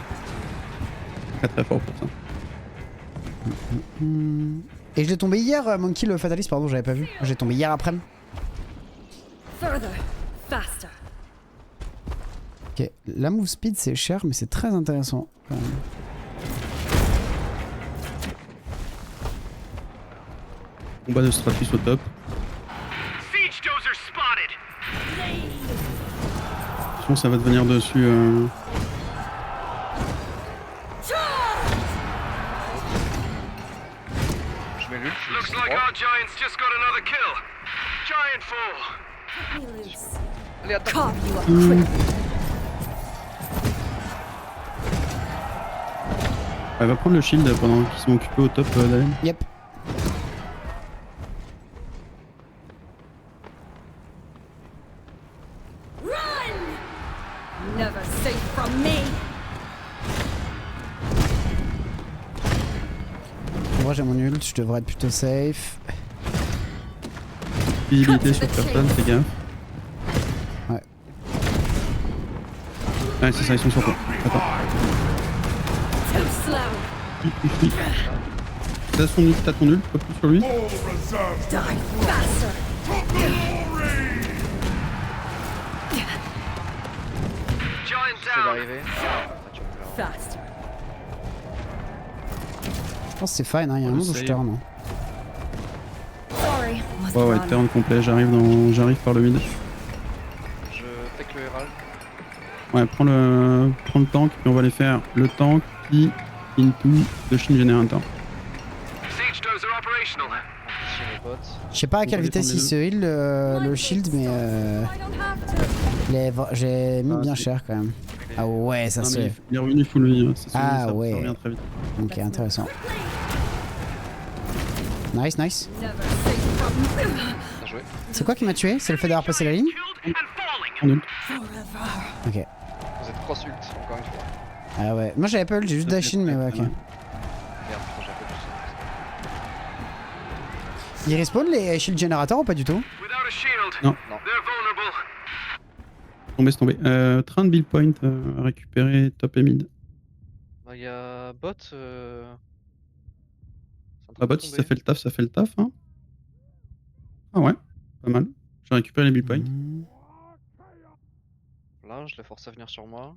Très très fort pour ça. Et je l'ai tombé hier, Monkey le Fatalist, pardon, j'avais pas vu. J'ai tombé hier après-midi. Further. Faster. Ok, la move speed c'est cher, mais c'est très intéressant. quand même. Combat de Stratus au top. Siege dozer spotted. Attention, ça va te venir dessus. Je mets l'ult, je Looks suis like droit. our giants just got another kill. Giant fall. Cut me loose. Allez, attaque. Carve you up quickly. Elle va prendre le shield pendant qu'ils sont occupés au top d'Allen. Yep. Run! Never safe from me. Moi j'ai mon ult, je devrais être plutôt safe. Visibilité sur personne, fais gaffe. Ouais. Ouais, c'est ça, ils sont sur toi. Attends. Too slow. T'as ton ult, pas plus sur lui. Die faster. Giant J'essaie down. d'arriver. Ah, tu vas me faire. Fast. Je pense que c'est fine, hein. Il y a un monde où je turn. Sorry. Must Ouais, ouais, run. turn complet, j'arrive par le mid. Je take le Herald. Ouais, prends le tank, puis on va aller faire le tank, puis into le Shin Generator. Siege dozer operational. Amplifier les bots. Je sais pas à On quelle va vitesse il descendre se heal le shield, mais I don't have to. j'ai mis Ah, bien c'est- cher quand même. Ah ouais, ça Non, se mais fait. il est revenu full vie, hein. Ah, ça ouais. revient très vite. Ok, intéressant. Nice, nice. Never safe from me. Bien joué. C'est quoi qui m'a tué? C'est le fait d'avoir passé la ligne? Killed and falling. En ult. Ok. Vous êtes cross ult, encore une fois. Ah ouais. Moi j'avais pas ult, j'ai juste dash in, mais ouais, ok. Merde, putain, j'ai pas du Ils respawn les shield generators ou pas du tout? Without a shield. Non. Non. They're vulnerable. Tombé, c'est tombé. Train de build point à récupérer top et mid. Bah, y'a bot. Ah bah si ça fait le taf, ça fait le taf. Hein. Ah ouais, pas mal. J'ai récupéré les build points. Mmh. Là, je l'ai forcé à venir sur moi.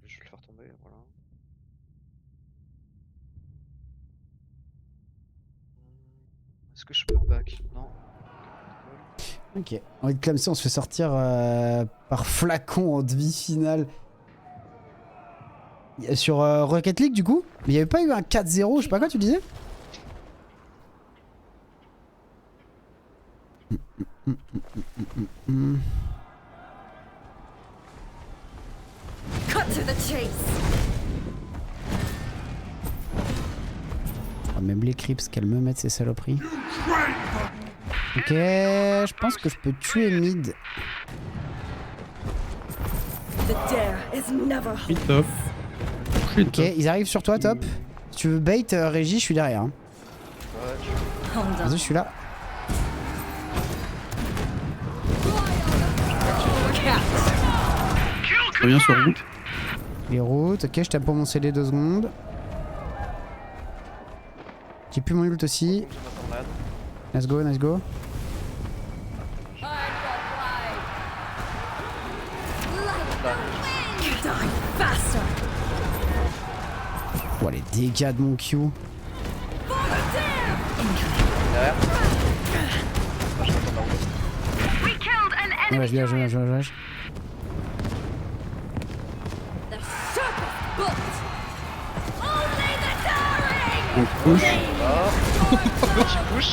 Je vais le faire tomber, voilà. Est-ce que je peux back? Non. Ok. On va être comme ça, on se fait sortir par flacon en demi-finale. Sur Rocket League du coup? Mais il n'y avait pas eu un 4-0, je sais pas quoi tu disais? Cut to the chase. Oh, même les creeps qu'elles me mettent ces saloperies. Ok, je pense que je peux tuer mid. The dare is never Je suis top. Je suis Ok, top. ils arrivent sur toi, top. Si tu veux bait, Régie, je suis derrière. Hein. Ouais, calm Vas-y, je down. suis là. Je reviens sur route. Les routes, ok, je tape pour mon CD 2 secondes. J'ai plus mon ult aussi. j'ai ma tornade. Let's go, let's go. Die faster. Oh, les dégâts de mon Q. Derrière. Ah, je m'attends là-haut. We killed an enemy. Ouais, je viens. The circus booked. Only the daring. On push. Petit push.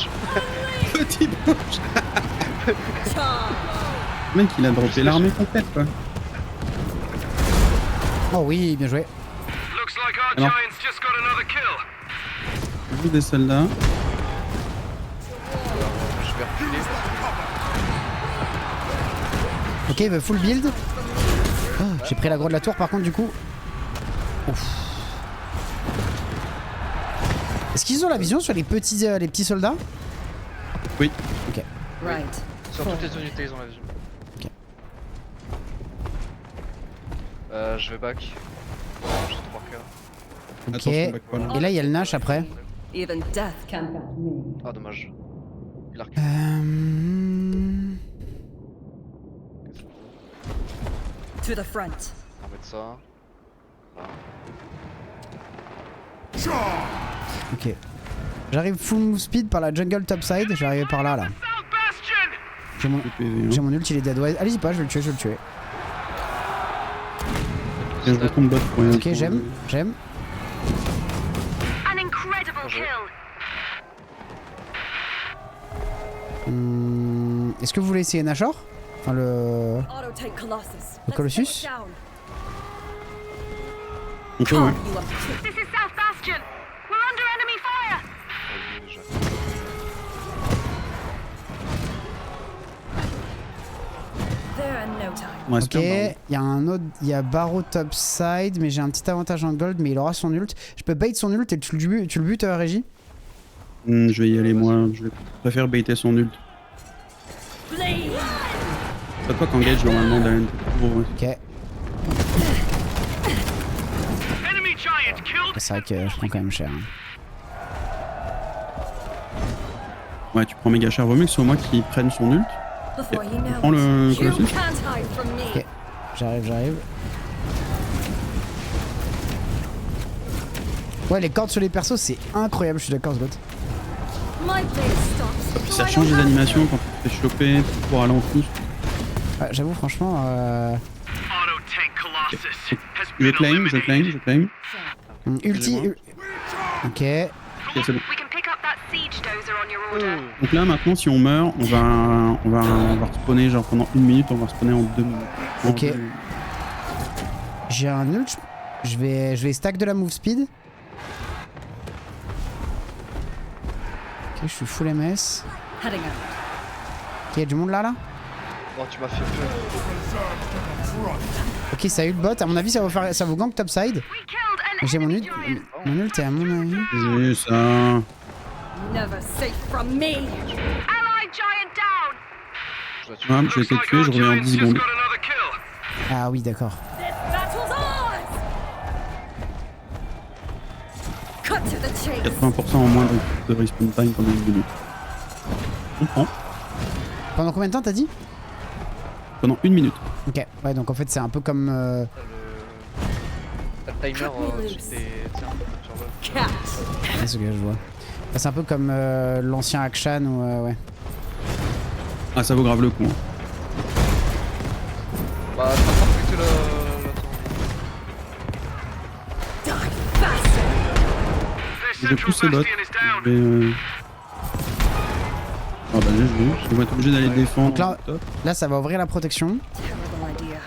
Petit push. Charm. Le mec il a droppé l'armée complète quoi. Oh oui, bien joué. Looks like our Alors. giants just got another kill. J'ai vu des soldats. Je vais reculer. Ok, il veut full build. Oh, j'ai pris l'aggro de la tour par contre du coup. Ouf. Est-ce qu'ils ont la vision sur les petits soldats? Oui. Ok. Right. Sur toutes les unités, ils ont la vision. Ok. Je vais back. J'ai 3K. Ok. Attention, back pas là. Et là il y a le Nash après. Even death can back me. Ah, dommage. Il a reculé. To the front. On va mettre ça. Ok. J'arrive full move speed par la jungle topside. Je vais arriver par là. South Bastion! J'ai mon ult, il est dead. Ouais, allez-y pas, je vais le tuer. Et je retourne bot pour rien. Ok, j'aime. An incredible kill. Est-ce que vous voulez essayer Nashor? Enfin le... Auto take Colossus. Le Colossus? Let's take it down. On peut, ouais. Can't you up to? This is South Bastion. We're under enemy fire. Oh, déjà. There and no time. On reste Ok, bien, il y a un autre, il y a Barrow topside, mais j'ai un petit avantage en gold, mais il aura son ult. Je peux bait son ult et tu le butes, Régie? Je vais y aller, moi. Je préfère baiter son ult. Bleed. Pas toi qu'engage normalement, Dalen. Ok, Enemy giant killed. c'est vrai que je prends quand même cher. Hein. Ouais, tu prends méga cher. Vaut mieux que ce soit moi qui prenne son ult. Before you Prends know le it, you Colossus. can't hide from me. Ok, j'arrive. Ouais, les cordes sur les persos, c'est incroyable, je suis d'accord, ce bot. My blade stops. Puis so ça I change don't les have animations quand tu te fais choper pour aller en pouce. Ouais, j'avoue, franchement, Auto tank Colossus has Je been claim, je claim, je claim. ulti. Excusez-moi. Ok, Ok, c'est bon. We can pick up that siege dozer on your order. Donc là maintenant si on meurt, on va respawner genre pendant 1 minute, on va respawner en 2 minutes. En Ok. 2 minutes. j'ai un ult. Je vais stack de la move speed. Ok, je suis full MS. heading out. Ok, y'a du monde là? Non, tu m'as fait peur. Ok, ça a eu le bot. À mon avis, ça va gank topside. We killed an J'ai mon enemy ult. giant. Mon ult est à mon avis. J'ai ça. Never safe from me. Allied giant down. Je la tue. Ah, je vais te tuer, je reviens en 10 Just secondes. got another kill. Ah oui, d'accord. This battle's ours. Cut to the chase. 80% en moins de respawn time pendant 1 minute. On prend. Pendant combien de temps t'as dit? Pendant 1 minute. Ok, ouais, donc en fait, c'est un peu comme. T'as le timer sur tes. Tiens, sur le. Catch. C'est ce que je vois. Bah, c'est un peu comme l'ancien Akshan ou ouais. Ah ça vaut grave le coup. Hein. Bah, t'as pas respecté le. Die fast. Their Je central pousse les bots. bastion is Je down. vais. Ah bah je vais être obligé d'aller défendre. Donc là- Top. Là, ça va ouvrir la protection. Terrible idea.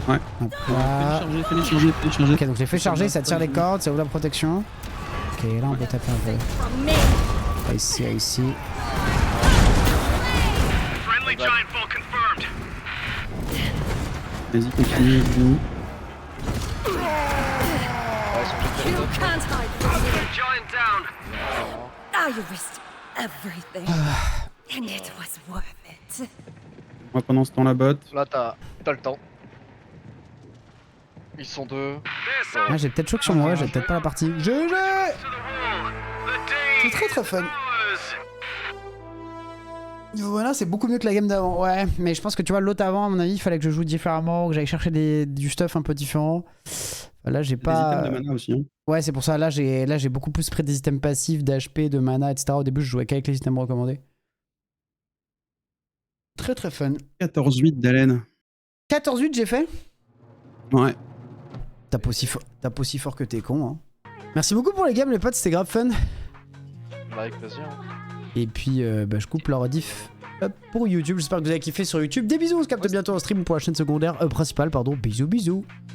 Ouais. Hop là. Télécharger. Ok, donc je l'ai fait charger, ça tire les cordes, ça ouvre la protection. Ok, là, on peut taper un peu. From me. Ici. Friendly giant fall confirmed. Vas-y, continue. Vous. Ouais, ils sont tous You top. can't hide from me. Giant down. Now you risked everything. And it was worth it. Moi pendant ce temps la botte. Là, t'as le temps. Ils sont deux. Their Moi, j'ai peut-être choc sur moi, j'ai peut-être pas la partie. GG! to the wall. The day C'est très fun. was. Voilà, c'est beaucoup mieux que la game d'avant. Ouais, mais je pense que tu vois, l'autre avant, à mon avis, il fallait que je joue différemment, que j'aille chercher du stuff un peu différent. Là, j'ai Des pas. items de mana aussi. Hein. Ouais, c'est pour ça. Là, j'ai beaucoup plus pris des items passifs, d'HP, de mana, etc. Au début, je jouais qu'avec les items recommandés. Très fun. 14-8 d'Hélène. 14-8, j'ai fait. Ouais. T'as pas aussi fort que t'es con. Hein. Merci beaucoup pour les games, les potes, c'était grave fun. Bah, avec plaisir. Et puis, je coupe la rediff pour YouTube. J'espère que vous avez kiffé sur YouTube. Des bisous, on se capte bientôt en stream pour la chaîne secondaire, principale, pardon. Bisous.